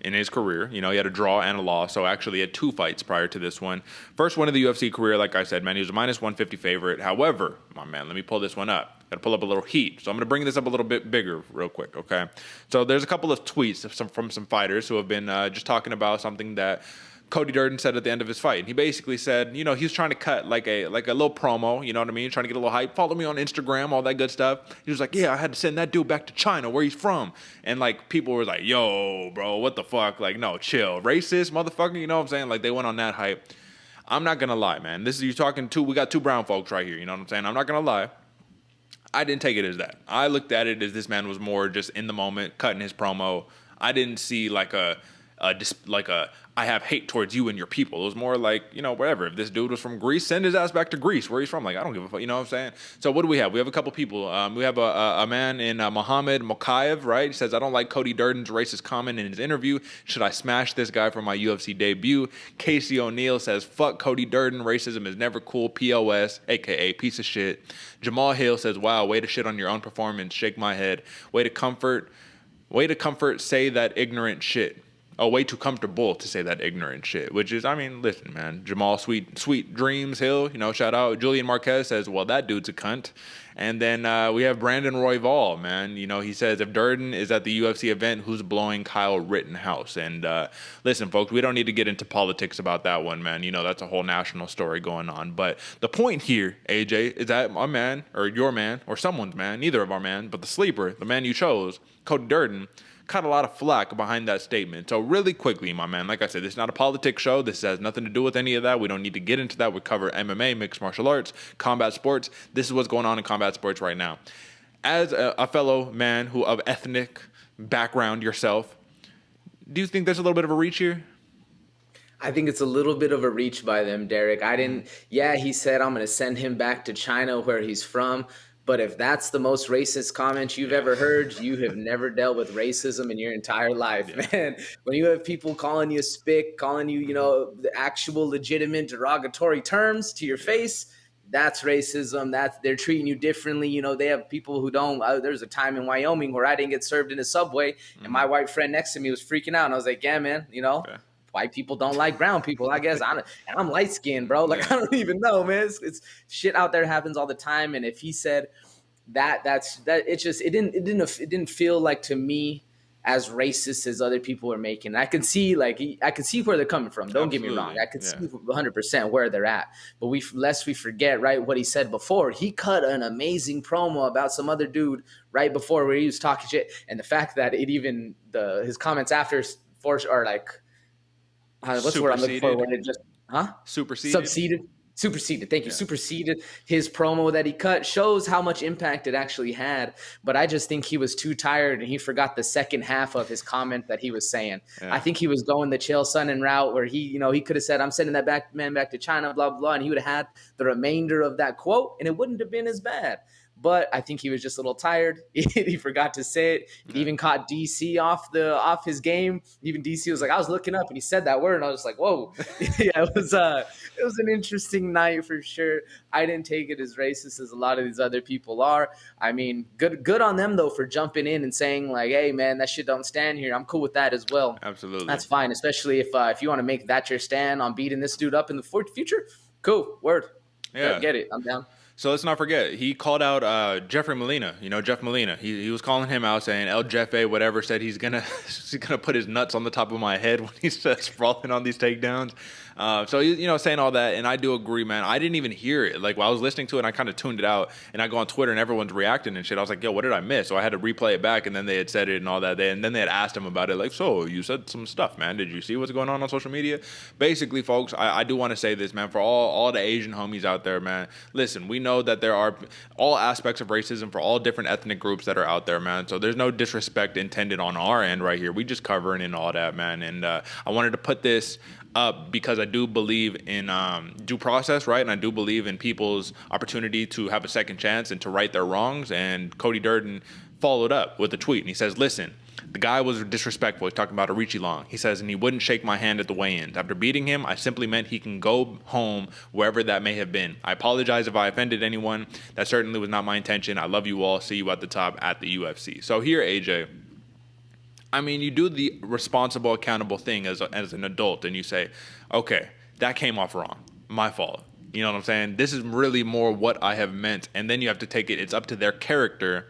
in his career. He had a draw and a loss, so actually he had 2 fights prior to this one. First one of the UFC career, like I said, man, he was a minus 150 favorite. However, my man, let me pull this one up. Got to pull up a little heat. So I'm going to bring this up a little bit bigger real quick, okay? So there's a couple of tweets from some fighters who have been just talking about something that Cody Durden said at the end of his fight. And he basically said, he was trying to cut like a little promo, you know what I mean? Trying to get a little hype. Follow me on Instagram, all that good stuff. He was like, yeah, I had to send that dude back to China, where he's from. And people were like, yo, bro, what the fuck? No, chill. Racist, motherfucker, you know what I'm saying? They went on that hype. I'm not going to lie, man. We got 2 brown folks right here, you know what I'm saying? I'm not going to lie. I didn't take it as that. I looked at it as this man was more just in the moment, cutting his promo. I didn't see I have hate towards you and your people. It was more whatever. If this dude was from Greece, send his ass back to Greece, where he's from. I don't give a fuck. You know what I'm saying? So what do we have? We have a couple people. We have a man in Mohammed Mokayev, right? He says, I don't like Cody Durden's racist comment in his interview. Should I smash this guy for my UFC debut? Casey O'Neill says, fuck Cody Durden. Racism is never cool. POS, a.k.a. piece of shit. Jamal Hill says, wow, way to shit on your own performance. Shake my head. Way to comfort, say that ignorant shit. Way too comfortable to say that ignorant shit, which is, listen, man, Jamal Sweet Dreams Hill, shout out. Julian Marquez says, well, that dude's a cunt. And then we have Brandon Royval, man. He says, if Durden is at the UFC event, who's blowing Kyle Rittenhouse? And listen, folks, we don't need to get into politics about that one, man. That's a whole national story going on. But the point here, AJ, is that my man, or your man, or someone's man, neither of our man, but the sleeper, the man you chose, Cody Durden, caught a lot of flack behind that statement. So really quickly, my man, like I said, this is not a politics show. This has nothing to do with any of that. We don't need to get into that. We cover MMA, mixed martial arts, combat sports. This is what's going on in combat sports right now. As a fellow man of ethnic background yourself, Do you think there's a little bit of a reach here? I think it's a little bit of a reach by them, Derick. He said, I'm going to send him back to China where he's from. But if that's the most racist comment you've ever heard, you have never dealt with racism in your entire life, man. When you have people calling you spick, calling you, the actual legitimate derogatory terms to your face, that's racism. They're treating you differently. They have people who don't. There's a time in Wyoming where I didn't get served in a Subway, and my white friend next to me was freaking out. And I was like, yeah, man, white people don't like brown people, I guess. I'm light skinned, bro. Like, I don't even know, man. It's shit out there happens all the time. And if he said it didn't feel like to me as racist as other people are making. I can see where they're coming from. Don't get me wrong. I can see 100% where they're at. But lest we forget, right, what he said before. He cut an amazing promo about some other dude right before where he was talking shit. And the fact that his comments after are like, what's the word I'm looking for? When it just superseded. Thank you. Superseded his promo that he cut shows how much impact it actually had. But I just think he was too tired and he forgot the second half of his comment that he was saying. Yeah. I think he was going the Chael Sonnen route where he could have said, I'm sending that man back to China, blah, blah, blah. And he would have had the remainder of that quote and it wouldn't have been as bad. But I think he was just a little tired. He forgot to say it. He even caught DC off his game. Even DC was like, I was looking up and he said that word, and I was like, whoa. It was an interesting night for sure. I didn't take it as racist as a lot of these other people are. I mean, good on them though for jumping in and saying like, hey man, that shit don't stand here. I'm cool with that as well. Absolutely, that's fine. Especially if you want to make that your stand on beating this dude up in the future. Cool, word. Yeah, get it. I'm down. So let's not forget, he called out Jeffrey Molina. Jeff Molina. He was calling him out, saying El Jefe, whatever, said he's gonna put his nuts on the top of my head when he says sprawling on these takedowns. So saying all that, and I do agree, man. I didn't even hear it. Like while I was listening to it, I kind of tuned it out, and I go on Twitter and everyone's reacting and shit. I was like, yo, what did I miss? So I had to replay it back, and then they had said it and all that. And then they had asked him about it, like, so you said some stuff, man. Did you see what's going on social media? Basically, folks, I do want to say this, man, for all the Asian homies out there, man. Listen, we know that there are all aspects of racism for all different ethnic groups that are out there, man. So there's no disrespect intended on our end right here. We just covering in all that, man. And I wanted to put this up because I do believe in due process, right? And I do believe in people's opportunity to have a second chance and to right their wrongs. And Cody Durden followed up with a tweet, and he says, listen, the guy was disrespectful. He's talking about Arichi Long. He says, and he wouldn't shake my hand at the weigh-ins. After beating him, I simply meant he can go home wherever that may have been. I apologize if I offended anyone. That certainly was not my intention. I love you all. See you at the top at the UFC. So here, AJ, I mean, you do the responsible, accountable thing as an adult, and you say, okay, that came off wrong. My fault. You know what I'm saying? This is really more what I have meant. And then you have to take it. It's up to their character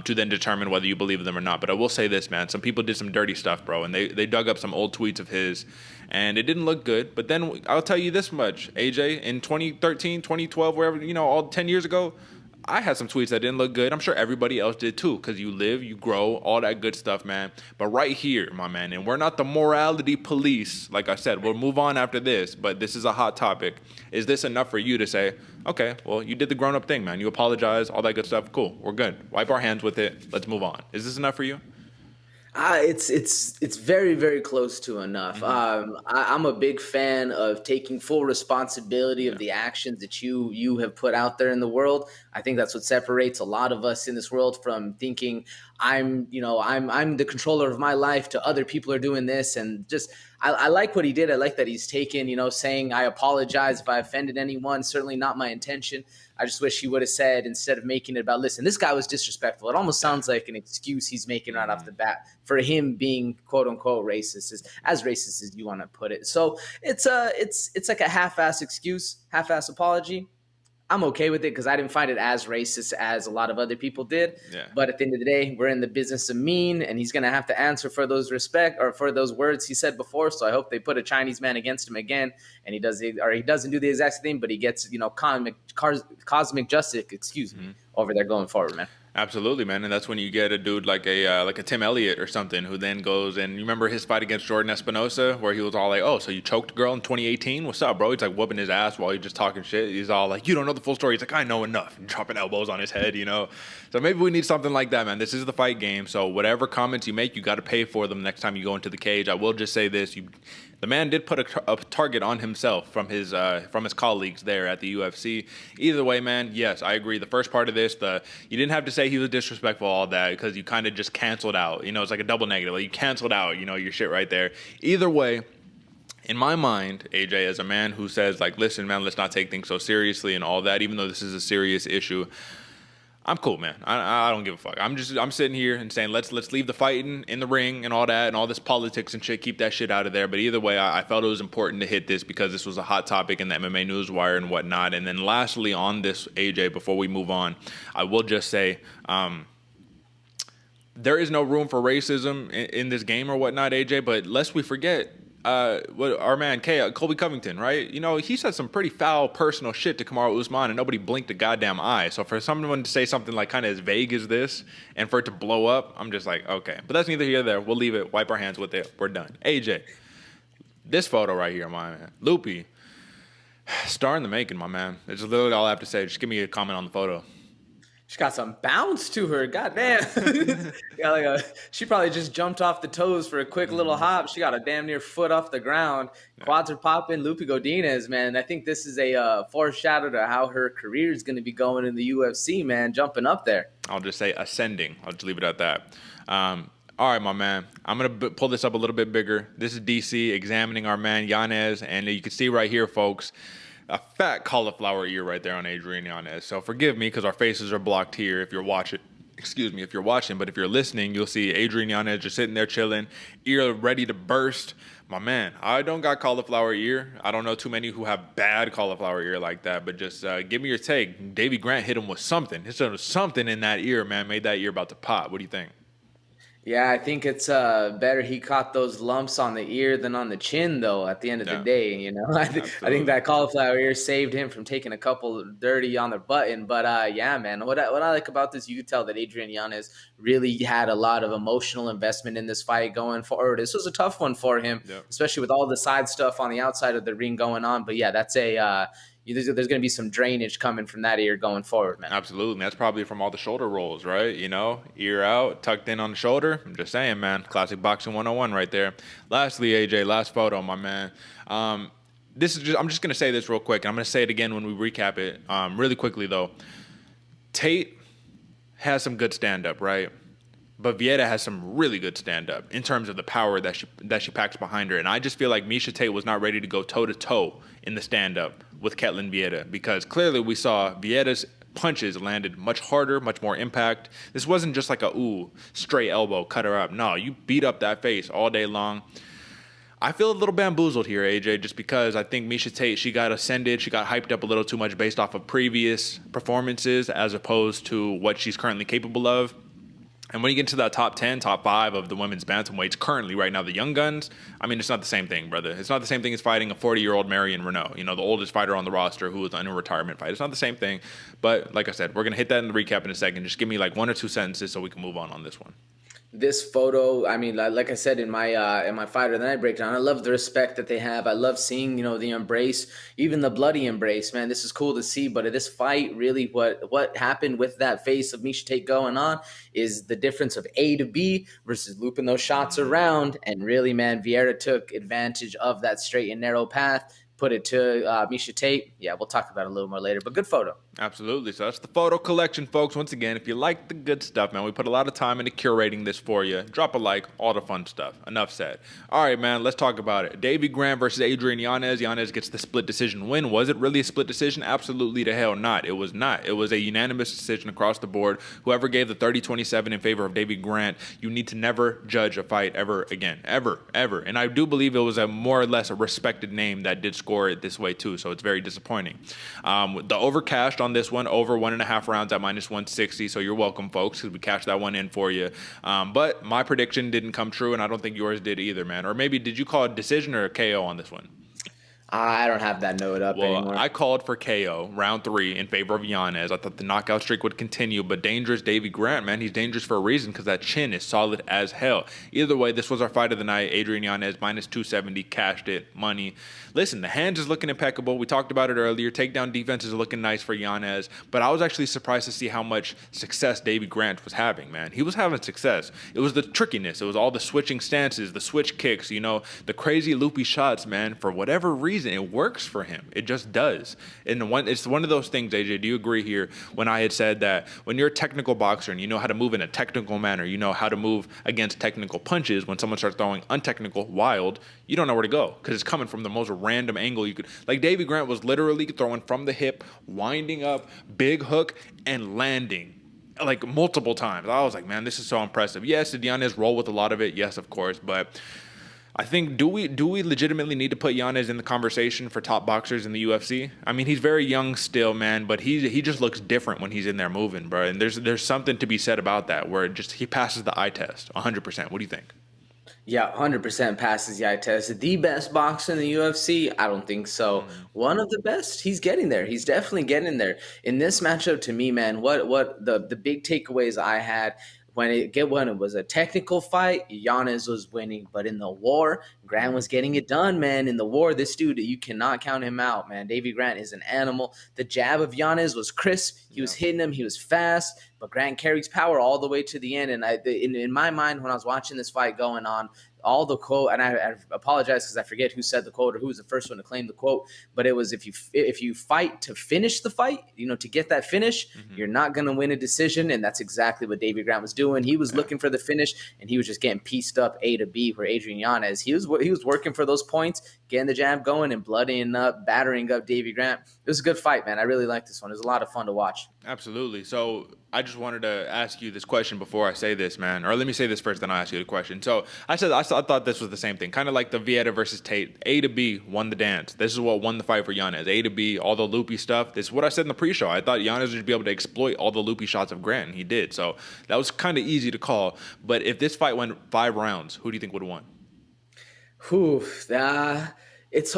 to then determine whether you believe them or not. But I will say this, man. Some people did some dirty stuff, bro, and they dug up some old tweets of his, and it didn't look good. But then I'll tell you this much, AJ, in 2013, 2012, wherever, all 10 years ago, I had some tweets that didn't look good. I'm sure everybody else did too, because you live, you grow, all that good stuff, man. But right here, my man, and we're not the morality police, like I said. We'll move on after this, but this is a hot topic. Is this enough for you to say, okay, well, you did the grown-up thing, man. You apologize, all that good stuff. Cool, we're good. Wipe our hands with it. Let's move on. Is this enough for you? It's very, very close to enough. Mm-hmm. I'm a big fan of taking full responsibility of the actions that you have put out there in the world. I think that's what separates a lot of us in this world from thinking I'm the controller of my life to other people are doing this. And just, I like what he did. I like that he's taken, saying, I apologize if I offended anyone. Certainly not my intention. I just wish he would have said, instead of making it about, listen, this guy was disrespectful. It almost sounds like an excuse he's making right off the bat for him being quote unquote racist, as racist as you want to put it. So it's like a half-ass excuse, half-ass apology. I'm okay with it because I didn't find it as racist as a lot of other people did. Yeah. But at the end of the day, we're in the business of mean, and he's going to have to answer for those for those words he said before. So I hope they put a Chinese man against him again, and he doesn't do the exact thing, but he gets cosmic justice, over there going forward, man. Absolutely, man, and that's when you get a dude like a Tim Elliott or something who then goes and you remember his fight against Jordan Espinosa where he was all like, "Oh, so you choked a girl in 2018? What's up, bro?" He's like whooping his ass while he's just talking shit. He's all like, "You don't know the full story." He's like, "I know enough," and dropping elbows on his head, you know. So maybe we need something like that, man. This is the fight game, so whatever comments you make, you got to pay for them next time you go into the cage. I will just say this: the man did put a target on himself from his colleagues there at the UFC. Either way, man, yes, I agree. The first part of this, you didn't have to say he was disrespectful, all that, because you kind of just canceled out. You know, it's like a double negative. Like you canceled out, you know, your shit right there. Either way, in my mind, AJ, as a man who says, like, listen, man, let's not take things so seriously and all that, even though this is a serious issue, I'm cool, man. I don't give a fuck. I'm sitting here and saying let's leave the fighting in the ring and all that and all this politics and shit. Keep that shit out of there. But either way, I felt it was important to hit this because this was a hot topic in the MMA Newswire and whatnot. And then lastly on this, AJ, before we move on, I will just say there is no room for racism in this game or whatnot, AJ. But lest we forget. What our man Colby Covington, right? You know, he said some pretty foul personal shit to Kamaru Usman and nobody blinked a goddamn eye. So for someone to say something like kind of as vague as this and for it to blow up, I'm just like, okay. But that's neither here nor there. We'll leave it, wipe our hands with it. We're done. AJ, this photo right here, my man. Loopy, star in the making, my man. It's literally all I have to say. Just give me a comment on the photo. She got some bounce to her. God damn. She probably just jumped off the toes for a quick little hop. She got a damn near foot off the ground. Quads are popping. Lupi Godinez, man. I think this is a foreshadow to how her career is going to be going in the UFC, man. Jumping up there. I'll just say ascending. I'll just leave it at that. All right, my man. I'm going to pull this up a little bit bigger. This is DC examining our man Yanez. And you can see right here, folks, a fat cauliflower ear right there on Adrian Yanez. So forgive me because our faces are blocked here if you're watching. Excuse me if you're watching, but if you're listening, you'll see Adrian Yanez just sitting there chilling, ear ready to burst. My man, I don't got cauliflower ear. I don't know too many who have bad cauliflower ear like that, but just give me your take. Davey Grant hit him with something. There was something in that ear, man, made that ear about to pop. What do you think? Yeah, I think it's better he caught those lumps on the ear than on the chin, though, at the end of the day, you know. I think that cauliflower ear saved him from taking a couple dirty on the button. But, yeah, man, what I like about this, you could tell that Adrian Yanez really had a lot of emotional investment in this fight going forward. This was a tough one for him, especially with all the side stuff on the outside of the ring going on. But, yeah, that's there's going to be some drainage coming from that ear going forward, man. Absolutely. That's probably from all the shoulder rolls, right? You know, ear out, tucked in on the shoulder. I'm just saying, man. Classic boxing 101 right there. Lastly, AJ, last photo, my man. I'm just going to say this real quick. I'm going to say it again when we recap it. Really quickly, though. Tate has some good stand-up, right? But Vieira has some really good stand-up in terms of the power that she packs behind her. And I just feel like Miesha Tate was not ready to go toe-to-toe in the stand-up with Ketlen Vieira because clearly we saw Vieira's punches landed much harder, much more impact. This wasn't just like a, straight elbow, cut her up. No, you beat up that face all day long. I feel a little bamboozled here, AJ, just because I think Miesha Tate, she got ascended, she got hyped up a little too much based off of previous performances as opposed to what she's currently capable of. And when you get into that top 10, top 5 of the women's bantamweights currently right now, the young guns, I mean, it's not the same thing, brother. It's not the same thing as fighting a 40-year-old Marion Renault, you know, the oldest fighter on the roster who was in a retirement fight. It's not the same thing. But like I said, we're going to hit that in the recap in a second. Just give me like 1 or 2 sentences so we can move on this one. This photo, I mean, like I said in my fighter the night breakdown, I love the respect that they have. I love seeing, you know, the embrace, even the bloody embrace, man. This is cool to see. But this fight, really, what happened with that face of Miesha Tate going on is the difference of A to B versus looping those shots around. And really, man, Vieira took advantage of that straight and narrow path. Put it to Miesha Tate. Yeah, we'll talk about it a little more later, but good photo. Absolutely. So that's the photo collection, folks. Once again, if you like the good stuff, man, we put a lot of time into curating this for you. Drop a like, all the fun stuff. Enough said. All right, man, let's talk about it. Davey Grant versus Adrian Yanez. Yanez gets the split decision win. Was it really a split decision? Absolutely the hell not. It was not. It was a unanimous decision across the board. Whoever gave the 30-27 in favor of Davey Grant, you need to never judge a fight ever again. Ever. And I do believe it was a more or less a respected name that did score it this way too, so it's very disappointing. The over cashed on this one, over 1.5 rounds at -160, so you're welcome, folks, because we cashed that one in for you. But my prediction didn't come true, and I don't think yours did either, man. Or maybe did you call a decision or a KO on this one? I don't have that note up Well, anymore. I called for KO round 3 in favor of Yanez. I thought the knockout streak would continue, but dangerous Davey Grant, man, he's dangerous for a reason because that chin is solid as hell. Either way, this was our fight of the night. Adrian Yanez minus 270, cashed it, money. Listen, the hands is looking impeccable. We talked about it earlier. Takedown defense is looking nice for Yanez, but I was actually surprised to see how much success Davey Grant was having, man. He was having success. It was the trickiness. It was all the switching stances, the switch kicks, the crazy loopy shots, man. For whatever reason, it works for him. It just does. And it's one of those things, AJ, do you agree here when I had said that when you're a technical boxer and you know how to move in a technical manner, you know how to move against technical punches, when someone starts throwing untechnical, wild, you don't know where to go because it's coming from the most random angle you could. Like Davey Grant was literally throwing from the hip, winding up, big hook, and landing like multiple times. I was like, man, this is so impressive. Yes, did Yanez roll with a lot of it? Yes, of course, but I think do we legitimately need to put Yanez in the conversation for top boxers in the UFC? I mean, he's very young still, man, but he just looks different when he's in there moving, bro. And there's something to be said about that, where he passes the eye test 100%. What do you think? Yeah, 100% passes the eye test. The best boxer in the UFC? I don't think so. One of the best? He's getting there. He's definitely getting there. In this matchup, to me, man, what the big takeaways I had when it was a technical fight, Yanez was winning. But in the war, Grant was getting it done, man. In the war, this dude, you cannot count him out, man. Davey Grant is an animal. The jab of Yanez was crisp. He was hitting him. He was fast. But Grant carries power all the way to the end. And in my mind, when I was watching this fight going on, all the quote, and I apologize because I forget who said the quote or who was the first one to claim the quote, but it was if you fight to finish the fight, to get that finish, you're not going to win a decision, and that's exactly what Davey Grant was doing. He was looking for the finish, and he was just getting pieced up A to B. Where Adrian Yanez, he was working for those points, getting the jab going and bloodying up, battering up Davey Grant. It was a good fight, man. I really liked this one. It was a lot of fun to watch. Absolutely. So I just wanted to ask you this question before I say this, man. Or let me say this first, then I'll ask you the question. So I thought this was the same thing. Kind of like the Vieira versus Tate. A to B won the dance. This is what won the fight for Yanez. A to B, all the loopy stuff. This is what I said in the pre-show. I thought Yanez would be able to exploit all the loopy shots of Grant, and he did. So that was kind of easy to call. But if this fight went 5 rounds, who do you think would have won? It's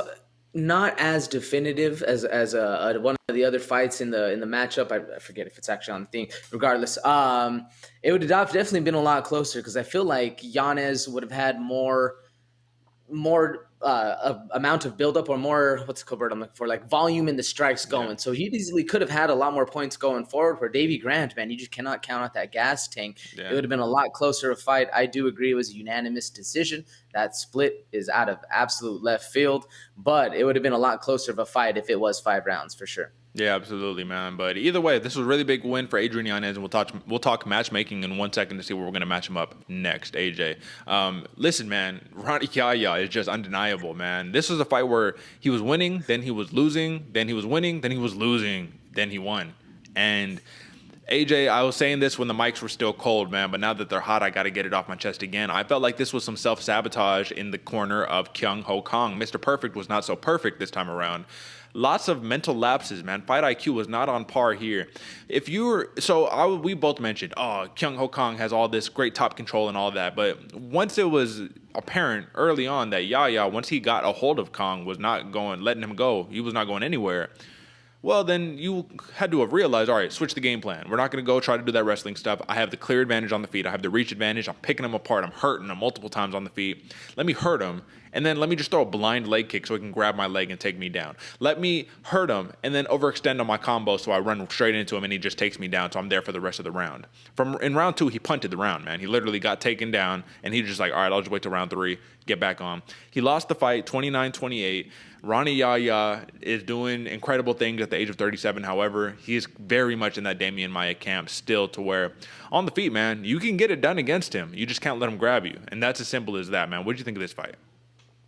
not as definitive as one of the other fights in the matchup. I forget if it's actually on the thing. Regardless, it would have definitely been a lot closer because I feel like Yanez would have had more amount of buildup or more, what's the word I'm looking for, like volume in the strikes going. Yeah. So he easily could have had a lot more points going forward. For Davey Grant, man, you just cannot count out that gas tank. Yeah. It would have been a lot closer a fight. I do agree it was a unanimous decision. That split is out of absolute left field, but it would have been a lot closer of a fight if it was 5 rounds for sure. Yeah, absolutely, man. But either way, this was a really big win for Adrian Yanez, and we'll talk matchmaking in 1 second to see where we're going to match him up next, AJ. Listen, man, Rani Yahya is just undeniable, man. This was a fight where he was winning, then he was losing, then he was winning, then he was losing, then he won. And AJ, I was saying this when the mics were still cold, man, but now that they're hot, I got to get it off my chest again. I felt like this was some self-sabotage in the corner of Kyung Ho Kang. Mr. Perfect was not so perfect this time around. Lots of mental lapses, man. Fight IQ was not on par here. We both mentioned, Kyung Ho Kang has all this great top control and all that. But once it was apparent early on that Yahya, once he got a hold of Kang, was not letting him go. He was not going anywhere. Well, then you had to have realized, all right, switch the game plan. We're not going to go try to do that wrestling stuff. I have the clear advantage on the feet. I have the reach advantage. I'm picking him apart. I'm hurting him multiple times on the feet. Let me hurt him, and then let me just throw a blind leg kick so he can grab my leg and take me down. Let me hurt him, and then overextend on my combo so I run straight into him, and he just takes me down, so I'm there for the rest of the round. In round 2, he punted the round, man. He literally got taken down, and he just like, all right, I'll just wait till round 3, get back on. He lost the fight 29-28. Rani Yahya is doing incredible things at the age of 37. However, he is very much in that Damian Maia camp still, to where on the feet, man, you can get it done against him. You just can't let him grab you. And that's as simple as that, man. What did you think of this fight?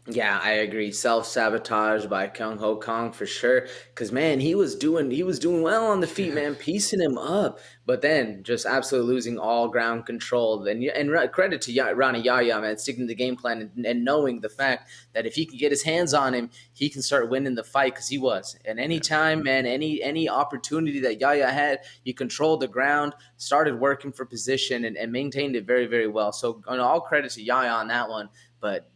Yeah, I agree. Self-sabotage by Kyung Ho Kang for sure. Because, man, he was doing well on the feet, man, piecing him up. But then just absolutely losing all ground control. And credit to Rani Yahya, man, sticking to the game plan and knowing the fact that if he can get his hands on him, he can start winning the fight, because he was. And any time, man, any opportunity that Yahya had, he controlled the ground, started working for position, and maintained it very, very well. So all credit to Yahya on that one. But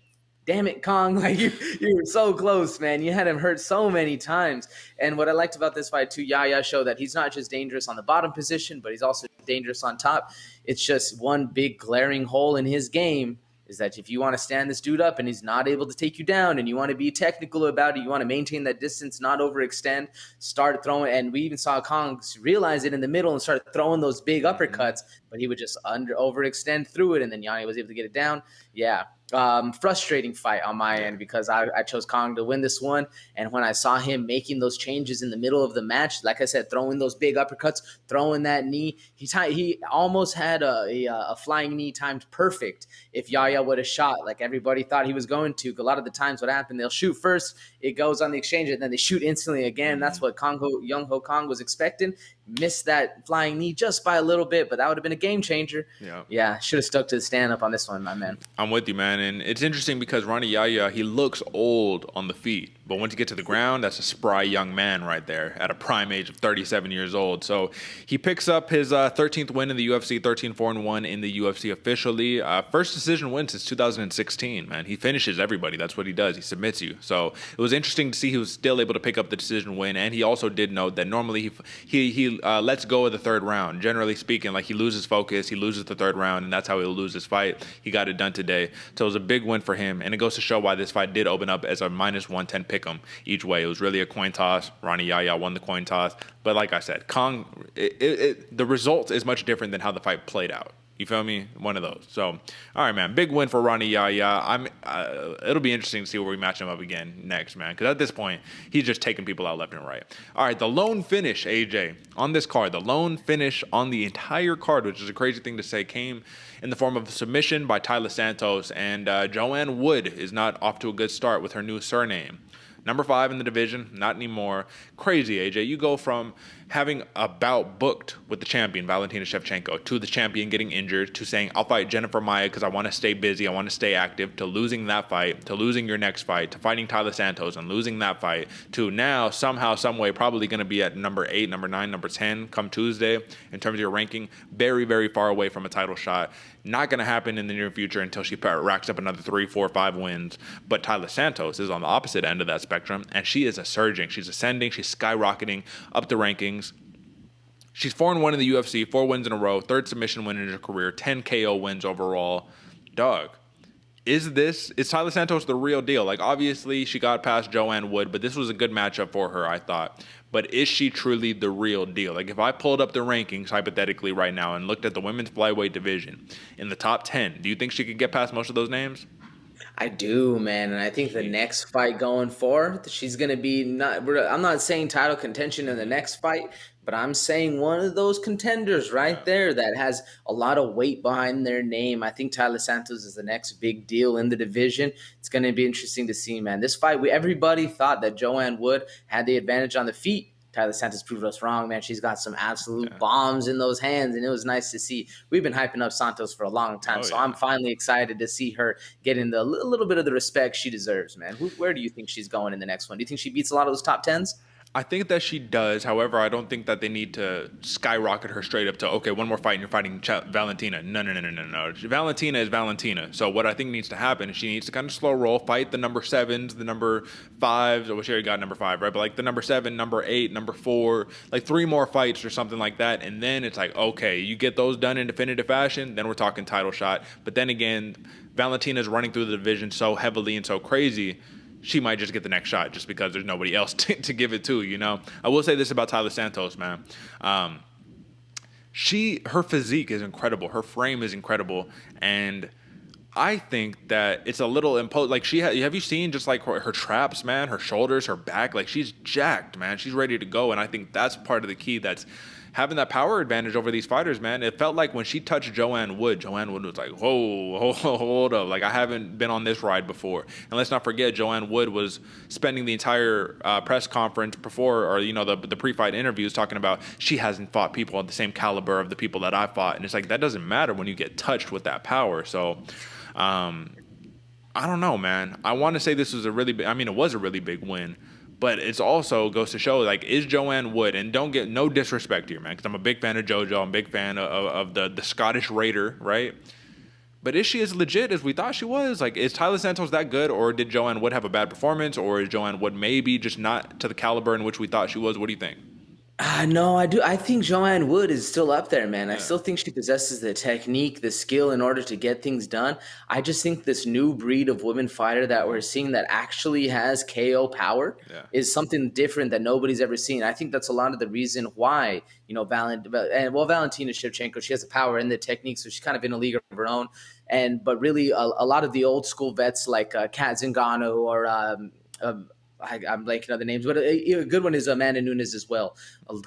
damn it, Kong, like you were so close, man. You had him hurt so many times. And what I liked about this fight too, Yahya showed that he's not just dangerous on the bottom position, but he's also dangerous on top. It's just one big glaring hole in his game is that if you want to stand this dude up and he's not able to take you down and you want to be technical about it, you want to maintain that distance, not overextend, start throwing. And we even saw Kong realize it in the middle and start throwing those big uppercuts, but he would just overextend through it. And then Yanni was able to get it down. Yeah. Frustrating fight on my end because I chose Kong to win this one. And when I saw him making those changes in the middle of the match, like I said, throwing those big uppercuts, throwing that knee, he almost had a flying knee timed perfect. If Yahya would have shot like everybody thought he was going to, a lot of the times what happened, they'll shoot first, it goes on the exchange, and then they shoot instantly again. That's what Kyung Ho Kang was expecting. Missed that flying knee just by a little bit, but that would have been a game changer. Yeah, should have stuck to the stand up on this one, my man. I'm with you, man. And it's interesting because Rani Yahya, he looks old on the feet, but once you get to the ground, that's a spry young man right there at a prime age of 37 years old. So he picks up his 13th win in the UFC, 13-4-1 in the UFC officially. First decision win since 2016, man. He finishes everybody. That's what he does. He submits you. So it was interesting to see he was still able to pick up the decision win. And he also did note that normally he lets go of the third round. Generally speaking, like he loses focus, he loses the third round, and that's how he'll lose his fight. He got it done today. So it was a big win for him. And it goes to show why this fight did open up as a -110 pick'em each way. It was really a coin toss. Rani Yahya won the coin toss. But like I said, Kong, the result is much different than how the fight played out. You feel me? One of those. So, all right, man. Big win for Rani Yahya. It'll be interesting to see where we match him up again next, man. Because at this point, he's just taking people out left and right. All right, the lone finish, AJ, on this card. The lone finish on the entire card, which is a crazy thing to say, came in the form of a submission by Taila Santos. And Joanne Wood is not off to a good start with her new surname. Number 5 in the division, not anymore. Crazy, AJ. You go from having a bout booked with the champion, Valentina Shevchenko, to the champion getting injured, to saying, I'll fight Jennifer Maia because I want to stay busy, I want to stay active, to losing that fight, to losing your next fight, to fighting Taila Santos and losing that fight, to now somehow, some way, probably going to be at number 8, number 9, number 10 come Tuesday in terms of your ranking. Very, very far away from a title shot. Not going to happen in the near future until she racks up another 3, 4, 5 wins. But Taila Santos is on the opposite end of that spectrum, and she is surging. She's ascending. She's skyrocketing up the rankings. She's 4-1 in the UFC, 4 wins in a row, 3rd submission win in her career, 10 KO wins overall. Dog, is Taila Santos the real deal? Like, obviously, she got past Joanne Wood, but this was a good matchup for her, I thought. But is she truly the real deal? Like, if I pulled up the rankings, hypothetically, right now, and looked at the women's flyweight division in the top 10, do you think she could get past most of those names? I do, man, and I think the next fight going forward, she's going to be I'm not saying title contention in the next fight, but I'm saying one of those contenders right there that has a lot of weight behind their name. I think Taila Santos is the next big deal in the division. It's going to be interesting to see, man. This fight, everybody thought that Joanne Wood had the advantage on the feet. Taila Santos proved us wrong, man. She's got some absolute bombs in those hands, and it was nice to see. We've been hyping up Santos for a long time, so I'm finally excited to see her getting a little bit of the respect she deserves, man. Where do you think she's going in the next one? Do you think she beats a lot of those top 10s? I think that she does. However, I don't think that they need to skyrocket her straight up to, okay, one more fight and you're fighting Valentina. No. Valentina is Valentina. So what I think needs to happen is she needs to kind of slow roll, fight the number 7s, the number 5s, or she already got number 5, right? But like the number 7, number 8, number 4, like 3 more fights or something like that. And then it's like, okay, you get those done in definitive fashion, then we're talking title shot. But then again, Valentina's running through the division so heavily and so crazy, she might just get the next shot just because there's nobody else to give it to, you know? I will say this about Taila Santos, man. Her physique is incredible. Her frame is incredible. And I think that it's a little like have you seen just like her traps, man, her shoulders, her back, like she's jacked, man. She's ready to go. And I think that's part of the key that's having that power advantage over these fighters, man. It felt like when she touched Joanne Wood was like, whoa, hold up. Like, I haven't been on this ride before. And let's not forget, Joanne Wood was spending the entire press conference before, or, you know, the pre-fight interviews talking about she hasn't fought people at the same caliber of the people that I fought. And it's like, that doesn't matter when you get touched with that power. So, I don't know, man. I want to say this was it was a really big win. But it's also goes to show, like, is Joanne Wood, and don't get no disrespect here, man, because I'm a big fan of JoJo. I'm a big fan of the Scottish Raider, right? But is she as legit as we thought she was? Like, is Taila Santos that good, or did Joanne Wood have a bad performance, or is Joanne Wood maybe just not to the caliber in which we thought she was? What do you think? No, I do. I think Joanne Wood is still up there, man. I still think she possesses the technique, the skill in order to get things done. I just think this new breed of women fighter that we're seeing that actually has KO power is something different that nobody's ever seen. I think that's a lot of the reason why, Valentina Shevchenko, she has the power and the technique, so she's kind of in a league of her own. But really, a lot of the old school vets like Kat Zingano or I'm blanking on the names, but a good one is Amanda Nunes as well.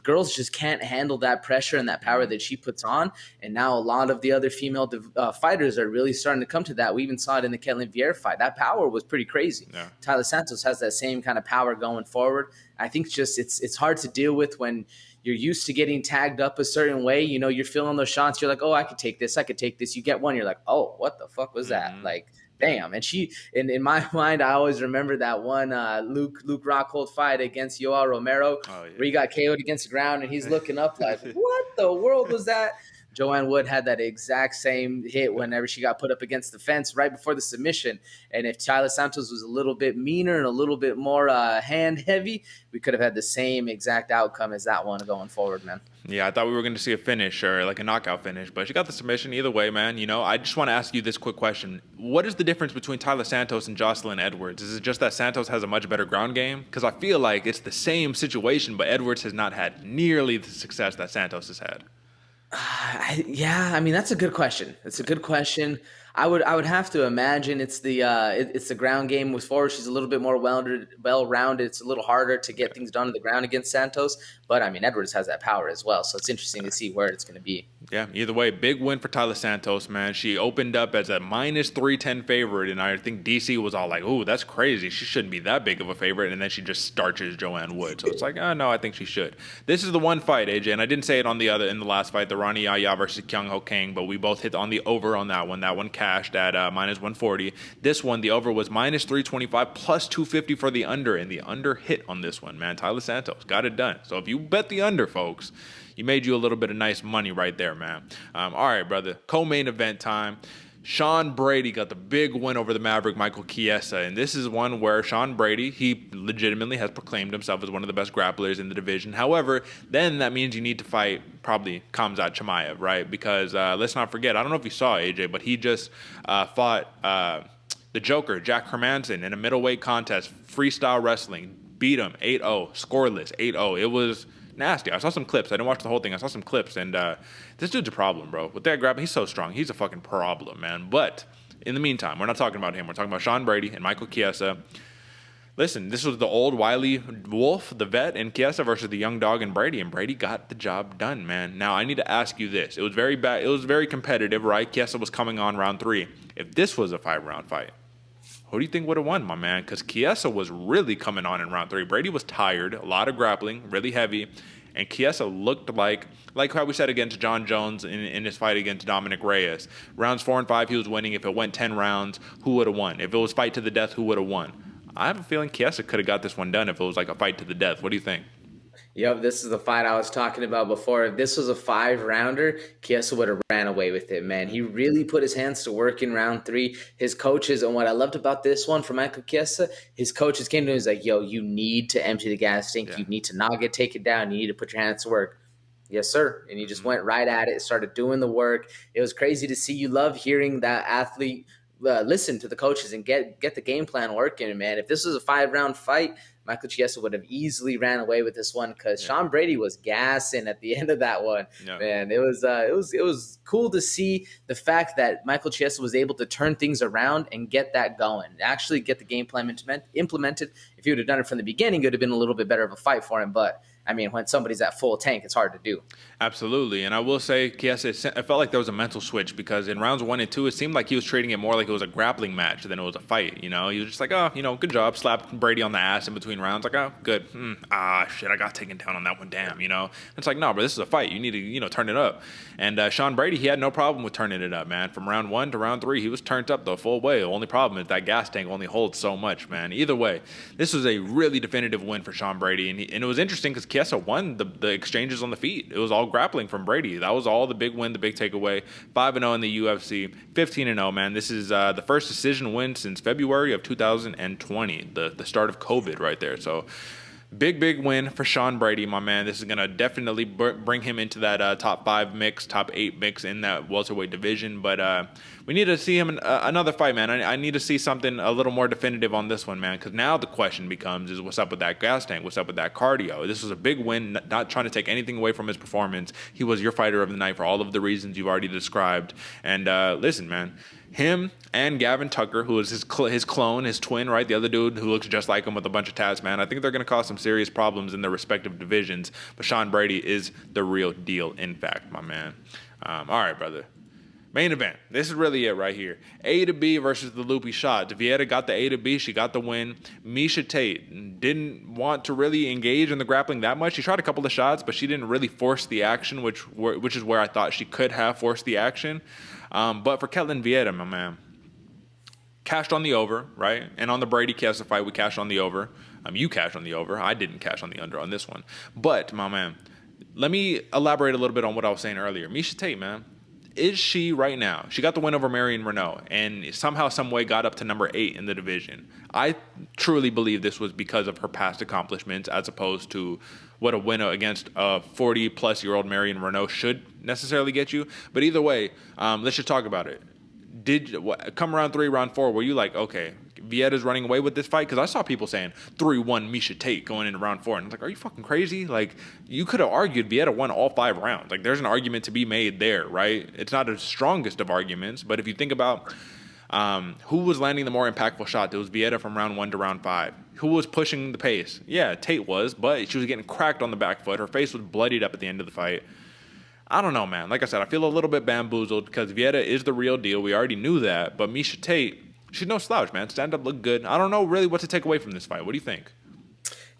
Girls just can't handle that pressure and that power that she puts on. And now a lot of the other female fighters are really starting to come to that. We even saw it in the Ketlen Vieira fight. That power was pretty crazy. Yeah. Taila Santos has that same kind of power going forward. I think just it's hard to deal with when you're used to getting tagged up a certain way. You know, you're feeling those shots. You're like, oh, I could take this. I could take this. You get one. You're like, oh, what the fuck was that? Like, damn. And she, in my mind, I always remember that one Luke Rockhold fight against Yoel Romero, where he got KO'd against the ground, and he's looking up like, what the world was that? Joanne Wood had that exact same hit whenever she got put up against the fence right before the submission. And if Taila Santos was a little bit meaner and a little bit more hand heavy, we could have had the same exact outcome as that one going forward, man. Yeah, I thought we were going to see a finish or like a knockout finish, but she got the submission either way, man. You know, I just want to ask you this quick question. What is the difference between Taila Santos and Jocelyn Edwards? Is it just that Santos has a much better ground game? Because I feel like it's the same situation, but Edwards has not had nearly the success that Santos has had. I mean, that's a good question. It's a good question. I would have to imagine it's the ground game with forward. She's a little bit more well-rounded. It's a little harder to get things done on the ground against Santos. But, I mean, Edwards has that power as well. So it's interesting to see where it's going to be. Yeah, either way, big win for Taila Santos, man. She opened up as a minus 310 favorite, and I think DC was all like, ooh, that's crazy. She shouldn't be that big of a favorite. And then she just starches Joanne Wood. So it's like, oh, no, I think she should. This is the one fight, AJ, and I didn't say it in the last fight, the Rani Yahya versus Kyung Ho Kang, but we both hit on the over on that one. That one cashed at minus 140. This one, the over was minus 325 plus 250 for the under, and the under hit on this one, man. Taila Santos got it done. So if you bet the under, folks, you made you a little bit of nice money right there, man. All right, brother. Co-main event time. Sean Brady got the big win over the Maverick Michael Chiesa, and this is one where Sean Brady, he legitimately has proclaimed himself as one of the best grapplers in the division. However, then that means you need to fight probably Khamzat Chimaev, right? Because let's not forget, I don't know if you saw AJ, but he just fought the Joker, Jack Hermanson, in a middleweight contest, freestyle wrestling, beat him 8-0, scoreless 8-0. It was nasty. I saw some clips. I didn't watch the whole thing. I saw some clips, and this dude's a problem, bro. With that grab, he's so strong. He's a fucking problem, man. But in the meantime, we're not talking about him. We're talking about Sean Brady and Michael Chiesa. Listen, this was the old wily wolf, the vet, and Chiesa versus the young dog and Brady got the job done, man. Now, I need to ask you this. It was very bad. It was very competitive, right? Chiesa was coming on round 3. If this was a 5-round fight, who do you think would have won, my man? Because Chiesa was really coming on in round 3. Brady was tired, a lot of grappling, really heavy. And Chiesa looked like how we said against John Jones in his fight against Dominic Reyes. Rounds 4 and 5, he was winning. If it went 10 rounds, who would have won? If it was fight to the death, who would have won? I have a feeling Chiesa could have got this one done if it was like a fight to the death. What do you think? Yep, this is the fight I was talking about before. If this was a 5-rounder, Chiesa would have ran away with it, man. He really put his hands to work in round 3. His coaches, and what I loved about this one for Michael Chiesa, his coaches came to him and was like, yo, you need to empty the gas tank. Yeah. You need to not take it down. You need to put your hands to work. Yes, sir. And he just went right at it, started doing the work. It was crazy to see. You love hearing that athlete listen to the coaches and get the game plan working, man. If this was a 5-round fight, Michael Chiesa would have easily ran away with this one because Sean Brady was gassing at the end of that one. Yeah. Man, it was cool to see the fact that Michael Chiesa was able to turn things around and get that going, actually get the game plan implemented. If he would have done it from the beginning, it would have been a little bit better of a fight for him. But I mean, when somebody's at full tank, it's hard to do. Absolutely. And I will say, Chiesa, it felt like there was a mental switch because in rounds 1 and 2, it seemed like he was treating it more like it was a grappling match than it was a fight. You know, he was just like, oh, good job. Slapped Brady on the ass in between rounds. Like, oh, good. Shit, I got taken down on that one. Damn, It's like, no, but this is a fight. You need to, turn it up. And Sean Brady, he had no problem with turning it up, man. From round 1 to round 3, he was turned up the full way. The only problem is that gas tank only holds so much, man. Either way, this was a really definitive win for Sean Brady. And it was interesting because Chiesa won the exchanges on the feet. It was all grappling from Brady. That was all the big win, the big takeaway. 5-0 in the UFC, 15-0, man. This is the first decision win since February of 2020, the start of COVID right there. So big win for Sean Brady, my man. This is going to definitely bring him into that top 5 mix, top 8 mix in that welterweight division. But we need to see him in another fight, man. I need to see something a little more definitive on this one, man, because now the question becomes is what's up with that gas tank? What's up with that cardio? This was a big win, not trying to take anything away from his performance. He was your fighter of the night for all of the reasons you've already described. And listen, man, him and Gavin Tucker, who is his clone, his twin, right? The other dude who looks just like him with a bunch of tats, man. I think they're going to cause some serious problems in their respective divisions. But Sean Brady is the real deal, in fact, my man. All right, brother. Main event. This is really it right here. A to B versus the loopy shot. Vieira got the A to B. She got the win. Miesha Tate didn't want to really engage in the grappling that much. She tried a couple of shots, but she didn't really force the action, which is where I thought she could have forced the action. But for Ketlen Vieira, my man, cashed on the over, right? And on the Brady Chiesa fight, we cashed on the over. You cashed on the over. I didn't cash on the under on this one. But, my man, let me elaborate a little bit on what I was saying earlier. Miesha Tate, man, is she right now? She got the win over Marion Renault and somehow, some way got up to number 8 in the division. I truly believe this was because of her past accomplishments as opposed to what a win against a 40-plus-year-old Marion Renault should necessarily get you. But either way, let's just talk about it. Come round 3, round 4, were you like, okay, Vieira's running away with this fight? Because I saw people saying 3-1 Miesha Tate going into round 4. And I was like, are you fucking crazy? Like, you could have argued Vieira won all 5 rounds. Like, there's an argument to be made there, right? It's not the strongest of arguments, but if you think about who was landing the more impactful shot, it was Vieira from round 1 to round 5. Who was pushing the pace? Yeah, Tate was, but she was getting cracked on the back foot. Her face was bloodied up at the end of the fight. I don't know, man. Like I said, I feel a little bit bamboozled because Vieira is the real deal. We already knew that. But Miesha Tate, she's no slouch, man. Stand up, look good. I don't know really what to take away from this fight. What do you think?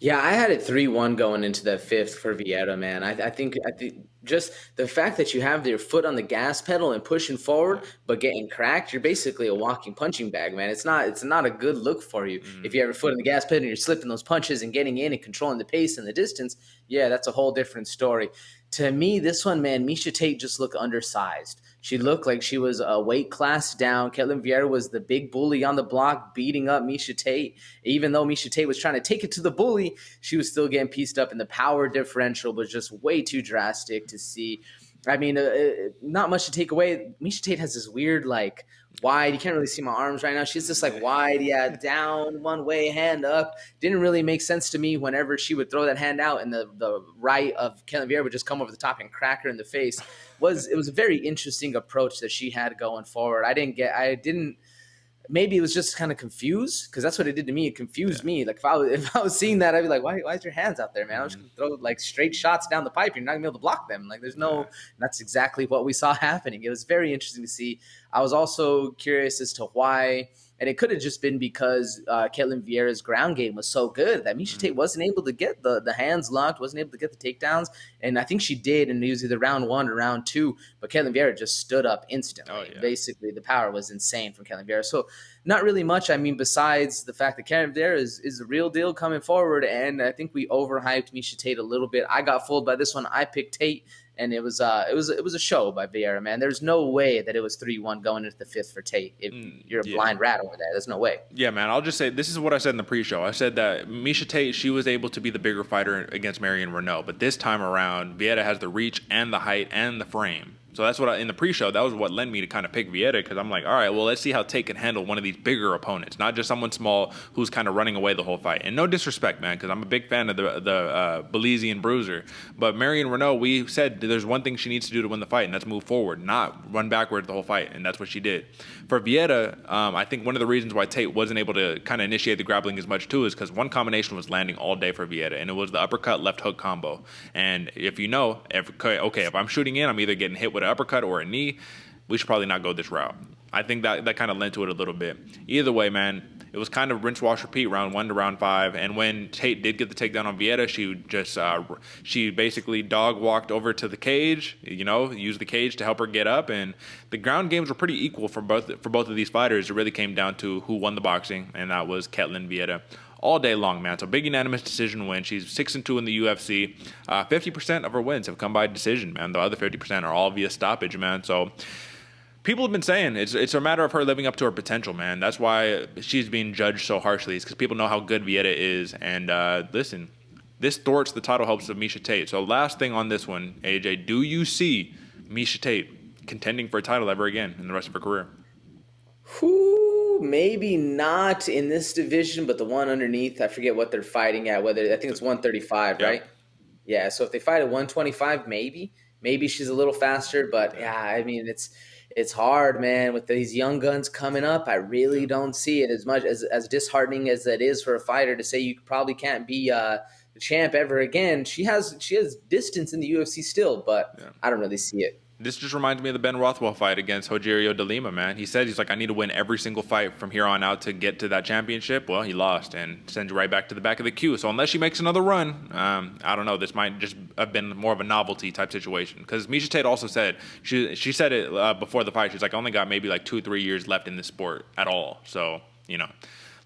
Yeah, I had it 3-1 going into the 5th for Vieira, man. I think just the fact that you have your foot on the gas pedal and pushing forward, but getting cracked, you're basically a walking punching bag, man. It's not a good look for you. If you have your foot on the gas pedal and you're slipping those punches and getting in and controlling the pace and the distance, yeah, that's a whole different story. To me, this one, man, Miesha Tate just looked undersized. She looked like she was a weight class down. Ketlen Vieira was the big bully on the block, beating up Miesha Tate. Even though Miesha Tate was trying to take it to the bully, she was still getting pieced up, and the power differential was just way too drastic to see. I mean, not much to take away. Miesha Tate has this weird, like, wide. You can't really see my arms right now. She's just like wide, down one way, hand up. Didn't really make sense to me whenever she would throw that hand out and the right of Ketlen Vieira would just come over the top and crack her in the face. It was a very interesting approach that she had going forward. Maybe it was just kind of confused because that's what it did to me. It confused me. Like if I was seeing that, I'd be like, why is your hands out there, man? I'm just gonna throw like straight shots down the pipe. You're not gonna be able to block them. Like that's exactly what we saw happening. It was very interesting to see. I was also curious as to why, and it could have just been because Ketlen Vieira's ground game was so good that Miesha Tate wasn't able to get the hands locked, wasn't able to get the takedowns. And I think she did, and it was either round 1 or round 2, but Ketlen Vieira just stood up instantly. Oh, yeah. Basically, the power was insane from Ketlen Vieira. So not really much, I mean, besides the fact that Ketlen Vieira is the real deal coming forward, and I think we overhyped Miesha Tate a little bit. I got fooled by this one. I picked Tate. And it was a show by Vieira, man. There's no way that it was 3-1 going into the 5th for Tate. If you're a blind rat over there, there's no way. Yeah, man. I'll just say this is what I said in the pre-show. I said that Miesha Tate, she was able to be the bigger fighter against Marion Renault, but this time around, Vieira has the reach and the height and the frame. So that's what in the pre-show, that was what led me to kind of pick Vieira because I'm like, all right, well, let's see how Tate can handle one of these bigger opponents, not just someone small who's kind of running away the whole fight. And no disrespect, man, because I'm a big fan of the Belizean bruiser. But Marion Renault, we said there's one thing she needs to do to win the fight, and that's move forward, not run backward the whole fight, and that's what she did. For Vieira, I think one of the reasons why Tate wasn't able to kind of initiate the grappling as much too is because one combination was landing all day for Vieira, and it was the uppercut left hook combo. And if you know, if I'm shooting in, I'm either getting hit with an uppercut or a knee. We should probably not go this route. I think that kind of lent to it a little bit. Either way, man, it was kind of rinse, wash, repeat, round 1 to round 5. And when Tate did get the takedown on Vieira, she basically dog walked over to the cage, used the cage to help her get up. And the ground games were pretty equal for both of these fighters. It really came down to who won the boxing, and that was Ketlen Vieira. all day long, man. So big unanimous decision win. She's 6-2 in the UFC. 50% of her wins have come by decision, man. The other 50% are all via stoppage, man. So people have been saying it's a matter of her living up to her potential, man. That's why she's being judged so harshly. It's because people know how good Vieira is. And listen, this thwarts the title hopes of Miesha Tate. So last thing on this one, AJ, do you see Miesha Tate contending for a title ever again in the rest of her career? Whew, maybe not in this division, but the one underneath, I forget what they're fighting at. Whether I think it's 135, Yeah. right? Yeah. So if they fight at 125, maybe she's a little faster. But yeah, I mean it's hard, man. With these young guns coming up, I really don't see it as much as disheartening as that is for a fighter to say you probably can't be the champ ever again. She has distance in the UFC still, but I don't really see it. This just reminds me of the Ben Rothwell fight against Rogerio de Lima, man. He said, he's like, I need to win every single fight from here on out to get to that championship. Well, he lost and sends you right back to the back of the queue. So unless she makes another run, I don't know. This might just have been more of a novelty type situation. Because Miesha Tate also said, she said it before the fight. She's like, I only got maybe like 2-3 years left in this sport at all. So, you know.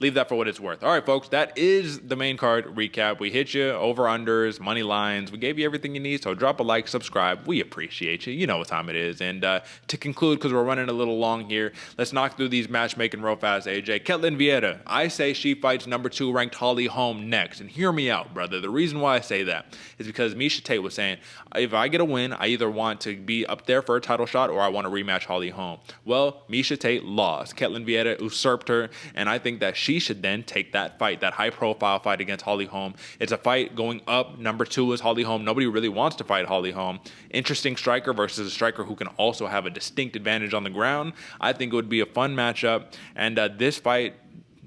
Leave that for what it's worth. All right, folks, that is the main card recap. We hit you over-unders, money lines. We gave you everything you need, so drop a like, subscribe. We appreciate you. You know what time it is. And to conclude, because we're running a little long here, let's knock through these matchmaking real fast, AJ. Ketlen Vieira, I say she fights number 2 ranked Holly Holm next. And hear me out, brother. The reason why I say that is because Miesha Tate was saying, if I get a win, I either want to be up there for a title shot or I want to rematch Holly Holm. Well, Miesha Tate lost. Ketlen Vieira usurped her, and I think that she should then take that fight, that high-profile fight against Holly Holm. It's a fight going up. Number 2 is Holly Holm. Nobody really wants to fight Holly Holm. Interesting striker versus a striker who can also have a distinct advantage on the ground. I think it would be a fun matchup, and this fight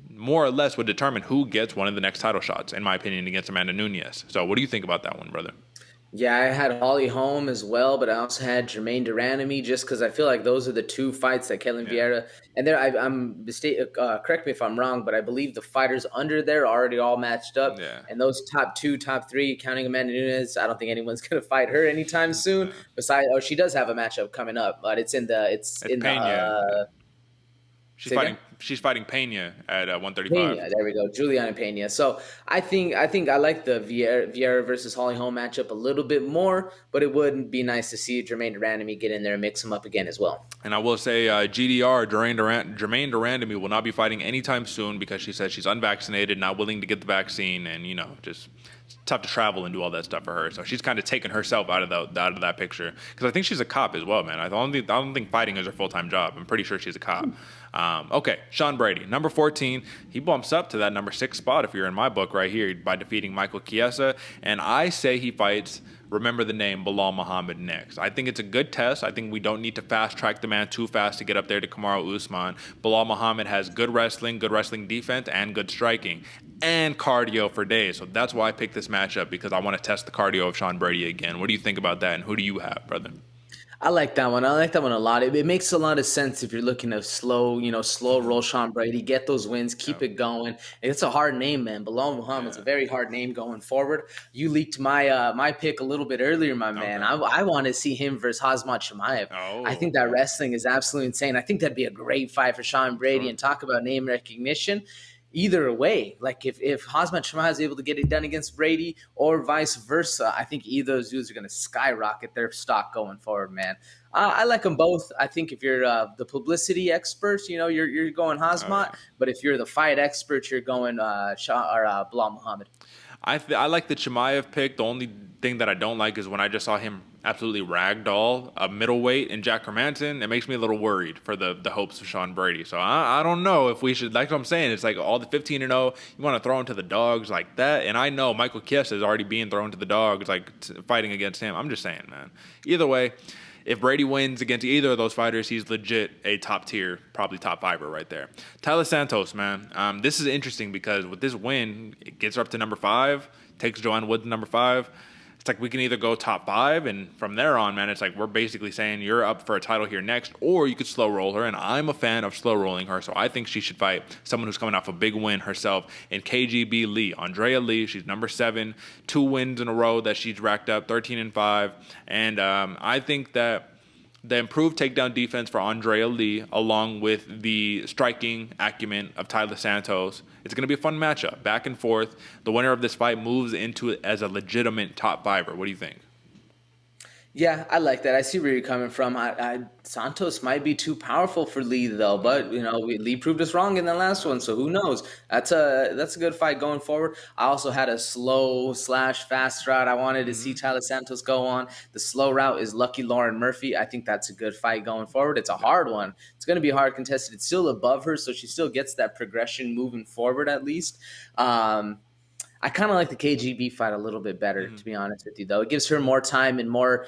more or less would determine who gets one of the next title shots, in my opinion, against Amanda Nunes. So what do you think about that one, brother? Yeah, I had Holly Holm as well, but I also had Jermaine Durandamy just because I feel like those are the 2 fights that Ketlen Vieira and there. Correct me if I'm wrong, but I believe the fighters under there are already all matched up. Yeah. And those top 2, top 3, counting Amanda Nunes, I don't think anyone's gonna fight her anytime soon. Besides, she does have a matchup coming up, but it's in Pena. She's fighting Pena at 135. Pena, there we go, Juliana Pena. So I think I like the Vieira versus Holly Holm matchup a little bit more, but it would be nice to see Jermaine Durandamy get in there and mix him up again as well. And I will say, GDR, Jermaine Durandamy will not be fighting anytime soon because she said she's unvaccinated, not willing to get the vaccine, and just it's tough to travel and do all that stuff for her. So she's kind of taken herself out of that picture because I think she's a cop as well, man. I don't think fighting is her full-time job. I'm pretty sure she's a cop. Okay, Sean Brady, number 14. He bumps up to that number 6 spot if you're in my book right here by defeating Michael Chiesa. And I say he fights, remember the name, Bilal Muhammad next. I think it's a good test. I think we don't need to fast-track the man too fast to get up there to Kamaru Usman. Bilal Muhammad has good wrestling defense, and good striking, and cardio for days. So that's why I picked this matchup, because I want to test the cardio of Sean Brady again. What do you think about that, and who do you have, brother? I like that one. I like that one a lot. It makes a lot of sense if you're looking to slow roll Sean Brady, get those wins, keep it going. It's a hard name, man. Bilal Muhammad's a very hard name going forward. You leaked my pick a little bit earlier, my man. I want to see him versus Khamzat Chimaev. Oh. I think that wrestling is absolutely insane. I think that'd be a great fight for Sean Brady. And talk about name recognition. Either way, like if Khamzat Chimaev is able to get it done against Brady or vice versa, I think either of those dudes are going to skyrocket their stock going forward, man. I like them both. I think if you're the publicity expert, you're going Khamzat, but if you're the fight expert, you're going Bilal Muhammad. I like the Chimaev pick. The only thing that I don't like is when I just saw him absolutely ragdoll a middleweight in Jack Hermanson. It makes me a little worried for the hopes of Sean Brady. So I don't know if we should, like what I'm saying, it's like all the 15-0, you want to throw into the dogs like that. And I know Michael Chiesa is already being thrown to the dogs, like fighting against him. I'm just saying, man. Either way, if Brady wins against either of those fighters, he's legit a top tier, probably top 5er right there. Taila Santos, man. This is interesting because with this win, it gets her up to number 5, takes Joanne Wood to number 5. It's like we can either go top 5, and from there on, man, it's like we're basically saying you're up for a title here next, or you could slow roll her, and I'm a fan of slow rolling her, so I think she should fight someone who's coming off a big win herself in KGB Lee. Andrea Lee, she's number 7, 2 wins in a row that she's racked up, 13-5, and I think that the improved takedown defense for Andrea Lee, along with the striking acumen of Taila Santos. It's going to be a fun matchup, back and forth. The winner of this fight moves into it as a legitimate top fiver. What do you think? Yeah, I like that. I see where you're coming from. Santos might be too powerful for Lee, though. But Lee proved us wrong in the last one, so who knows? That's a good fight going forward. I also had a slow/fast route I wanted to see Taila Santos go on. The slow route is Lucky Lauren Murphy. I think that's a good fight going forward. It's a hard one. It's going to be hard contested. It's still above her, so she still gets that progression moving forward at least. I kind of like the KGB fight a little bit better, to be honest with you, though. It gives her more time and more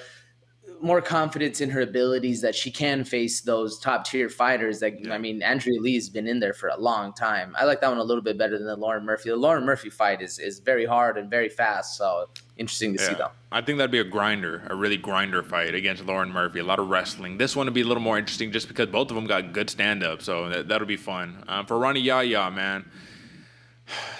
confidence in her abilities that she can face those top-tier fighters. I mean, Andrea Lee has been in there for a long time. I like that one a little bit better than the Lauren Murphy. The Lauren Murphy fight is very hard and very fast, so interesting to see, though. I think that'd be a really grinder fight against Lauren Murphy. A lot of wrestling. This one would be a little more interesting just because both of them got good stand-up, so that'll be fun. For Rani Yahya, man,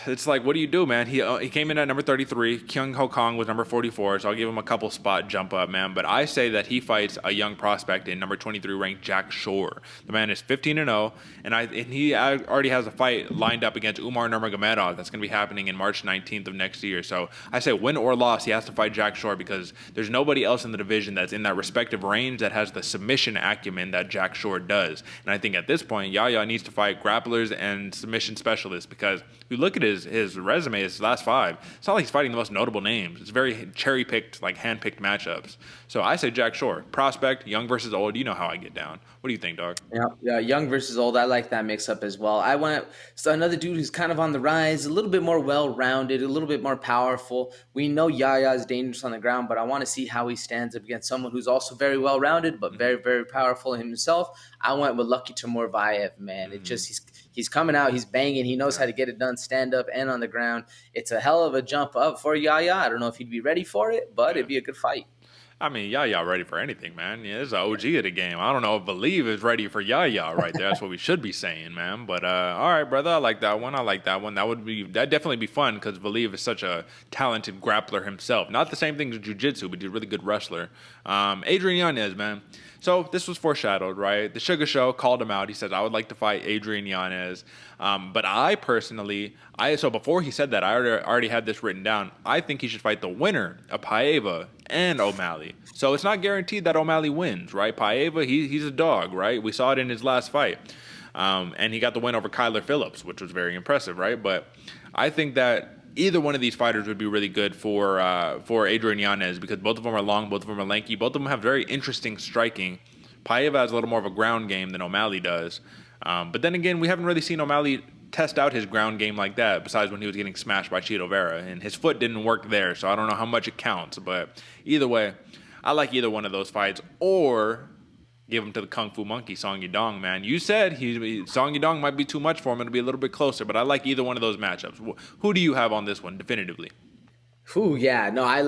it's like, what do you do, man? He came in at number 33. Kyung Ho Kang was number 44, so I'll give him a couple spot jump up, man. But I say that he fights a young prospect in number 23 ranked Jack Shore. The man is 15-0, and he already has a fight lined up against Umar Nurmagomedov that's going to be happening in March 19th of next year. So I say win or loss, he has to fight Jack Shore because there's nobody else in the division that's in that respective range that has the submission acumen that Jack Shore does. And I think at this point, Yahya needs to fight grapplers and submission specialists because if you look at his resume, his last five, it's not like he's fighting the most notable names. It's very cherry-picked, like hand-picked matchups. So I say Jack Shore. Prospect, young versus old. You know how I get down. What do you think, dog? Yeah, young versus old. I like that mix-up as well. So another dude who's kind of on the rise, a little bit more well-rounded, a little bit more powerful. We know Yahya is dangerous on the ground, but I want to see how he stands up against someone who's also very well-rounded, but very, very powerful himself. I went with Lucky Timurvayev, man. It just, he's coming out, he's banging, he knows how to get it done, stand up and on the ground. It's a hell of a jump up for Yahya. I don't know if he'd be ready for it, but it'd be a good fight. I mean, Yahya ready for anything, man. Yeah, this is an OG of the game. I don't know if Believe is ready for Yahya right there. That's what we should be saying, man. But all right, brother, I like that one. That'd definitely be fun because Believe is such a talented grappler himself. Not the same thing as jiu-jitsu, but he's a really good wrestler. Adrian Yanez, man. So this was foreshadowed, right? The Sugar Show called him out. He said, I would like to fight Adrian Yanez. But I personally, so before he said that, I already had this written down. I think he should fight the winner of Paiva and O'Malley. So it's not guaranteed that O'Malley wins, right? Paiva, he's a dog, right? We saw it in his last fight. And he got the win over Kyler Phillips, which was very impressive, right? But I think that either one of these fighters would be really good for Adrian Yanez because both of them are long, both of them are lanky, both of them have very interesting striking. Paiva has a little more of a ground game than O'Malley does. But then again, we haven't really seen O'Malley test out his ground game like that besides when he was getting smashed by Chito Vera, and his foot didn't work there, so I don't know how much it counts. But either way, I like either one of those fights, or give him to the Kung Fu Monkey, Song Yadong, man. You said Song Yadong might be too much for him. It'll be a little bit closer, but I like either one of those matchups. Who do you have on this one, definitively? Ooh, yeah, no, I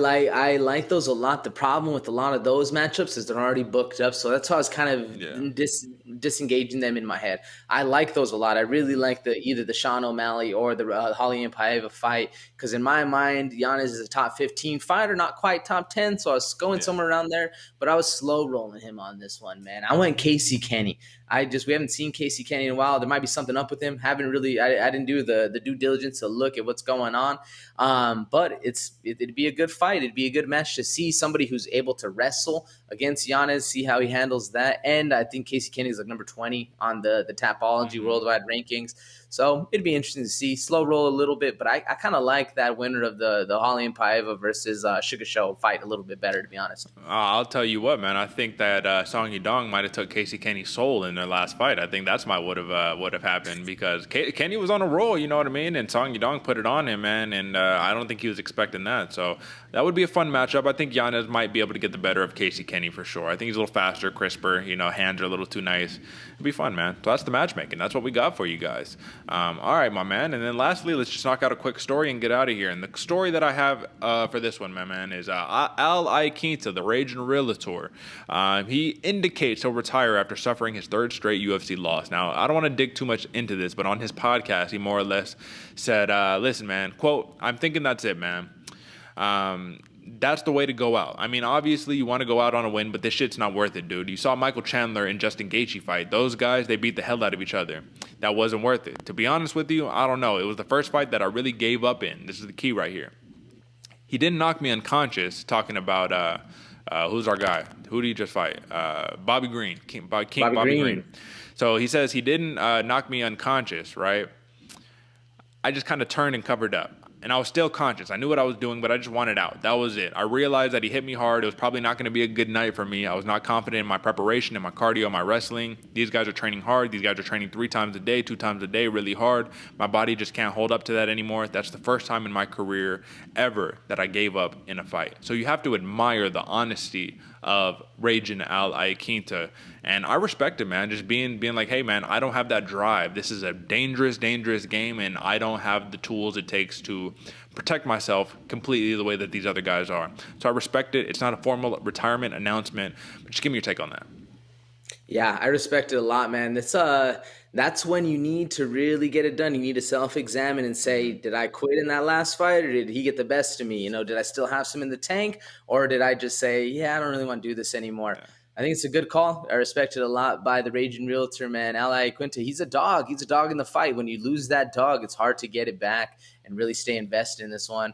like those a lot. The problem with a lot of those matchups is they're already booked up, so that's why I was kind of disengaging them in my head. I like those a lot. I really like either the Sean O'Malley or the Holly and Paiva fight because in my mind, Yanez is a top 15 fighter, not quite top 10, so I was going somewhere around there, but I was slow rolling him on this one, man. I went Casey Kenny. We haven't seen Casey Kenny in a while. There might be something up with him. I didn't do the due diligence to look at what's going on. But it'd be a good fight. It'd be a good match to see somebody who's able to wrestle against Yanez, see how he handles that. And I think Casey Kenny is like number 20 on the Tapology worldwide rankings. So it'd be interesting to see. Slow roll a little bit, but I kind of like that winner of the Holly and Paiva versus Sugar Show fight a little bit better, to be honest. I'll tell you what, man. I think that Song Yadong might have took Casey Kenny's soul in their last fight. I think that's would have happened because Kenny was on a roll, you know what I mean? And Song Yadong put it on him, man. And I don't think he was expecting that. So that would be a fun matchup. I think Yanez might be able to get the better of Casey Kenny for sure. I think he's a little faster, crisper. Hands are a little too nice. It'd be fun, man. So that's the matchmaking. That's what we got for you guys. All right, my man. And then lastly, let's just knock out a quick story and get out of here. And the story that I have for this one, my man, is Iaquinta, the Raging Realtor. He indicates he'll retire after suffering his third straight UFC loss. Now, I don't want to dig too much into this, but on his podcast, he more or less said, listen, man, quote, I'm thinking that's it, man. that's the way to go out. I mean, obviously you want to go out on a win, but this shit's not worth it, dude. You saw Michael Chandler and Justin Gaethje fight. Those guys, they beat the hell out of each other. That wasn't worth it. To be honest with you, I don't know. It was the first fight that I really gave up in. This is the key right here. He didn't knock me unconscious, talking about who's our guy? Who did he just fight? Bobby Green. King Bobby Green. So he says he didn't knock me unconscious, right? I just kind of turned and covered up. And I was still conscious. I knew what I was doing, but I just wanted out. That was it. I realized that he hit me hard. It was probably not going to be a good night for me. I was not confident in my preparation, in my cardio, my wrestling. These guys are training hard. These guys are training 3 times a day, 2 times a day, really hard. My body just can't hold up to that anymore. That's the first time in my career ever that I gave up in a fight. So you have to admire the honesty of Raging Al Iaquinta. And I respect it, man. Just being like, hey, man, I don't have that drive. This is a dangerous, dangerous game, and I don't have the tools it takes to protect myself completely the way that these other guys are. So I respect it. It's not a formal retirement announcement, but just give me your take on that. Yeah, I respect it a lot, man. That's when you need to really get it done. You need to self-examine and say, did I quit in that last fight, or did he get the best of me? You know, did I still have some in the tank, or did I just say, yeah, I don't really want to do this anymore? Yeah. I think it's a good call. I respect it a lot by the Raging Realtor, man. Al Iaquinta, he's a dog. He's a dog in the fight. When you lose that dog, it's hard to get it back and really stay invested in this one.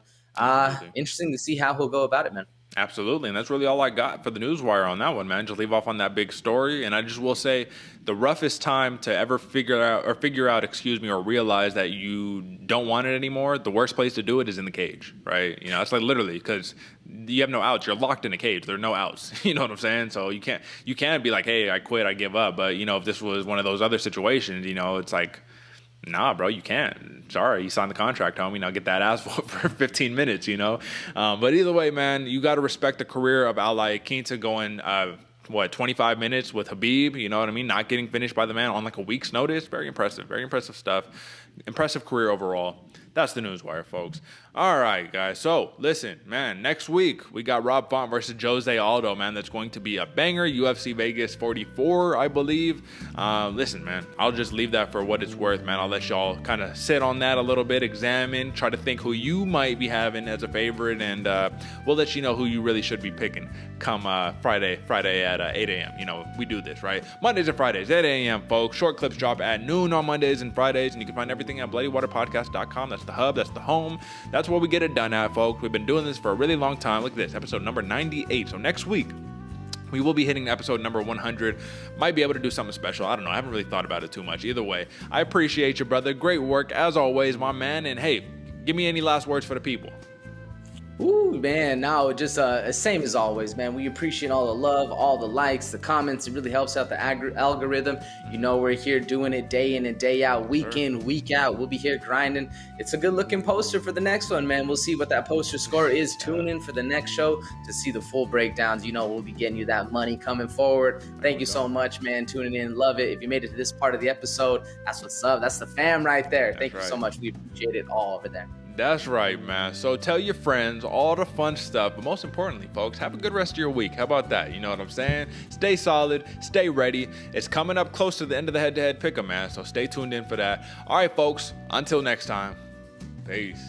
Interesting to see how he'll go about it, man. Absolutely, and that's really all I got for the Newswire on that one, man. Just leave off on that big story, and I just will say the roughest time to ever figure out, or realize that you don't want it anymore, the worst place to do it is in the cage, right? You know, it's like literally, because you have no outs. You're locked in a cage. There are no outs. You know what I'm saying? So you can't be like, hey, I quit, I give up. But, you know, if this was one of those other situations, you know, it's like, nah, bro, you can't. Sorry, you signed the contract, homie. Now get that ass for 15 minutes, you know? But either way, man, you got to respect the career of Al Iaquinta going, 25 minutes with Khabib, you know what I mean? Not getting finished by the man on like a week's notice. Very impressive stuff. Impressive career overall. That's the Newswire, folks. All right, guys. So, listen, man, next week we got Rob Font versus Jose Aldo, man. That's going to be a banger. UFC Vegas 44, I believe. Listen, man, I'll just leave that for what it's worth, man. I'll let y'all kind of sit on that a little bit, examine, try to think who you might be having as a favorite, and we'll let you know who you really should be picking come Friday at 8 a.m. You know, we do this, right? Mondays and Fridays, 8 a.m., folks. Short clips drop at noon on Mondays and Fridays, and you can find everything at bloodywaterpodcast.com. That's the hub. That's the home. That's where we get it done at, folks. We've been doing this for a really long time. Look at this, episode number 98. So next week, we will be hitting episode number 100. Might be able to do something special. I don't know. I haven't really thought about it too much. Either way, I appreciate you, brother. Great work, as always, my man. And hey, give me any last words for the people. Ooh, man, no, just same as always, man. We appreciate all the love, all the likes, the comments. It really helps out the algorithm. You know, we're here doing it day in and day out, week in, week out. We'll be here grinding. It's a good looking poster for the next one, man. We'll see what that poster score is. Tune in for the next show to see the full breakdowns. You know, we'll be getting you that money coming forward. Thank you so much, man. Tuning in. Love it. If you made it to this part of the episode, that's what's up. That's the fam right there. Thank you so much. We appreciate it all over there. That's right, man. So tell your friends all the fun stuff, but most importantly, folks, have a good rest of your week. How about that? You know what I'm saying? Stay solid, stay ready. It's coming up close to the end of the head-to-head pick'em, man, so stay tuned in for that. All right, folks, until next time, peace.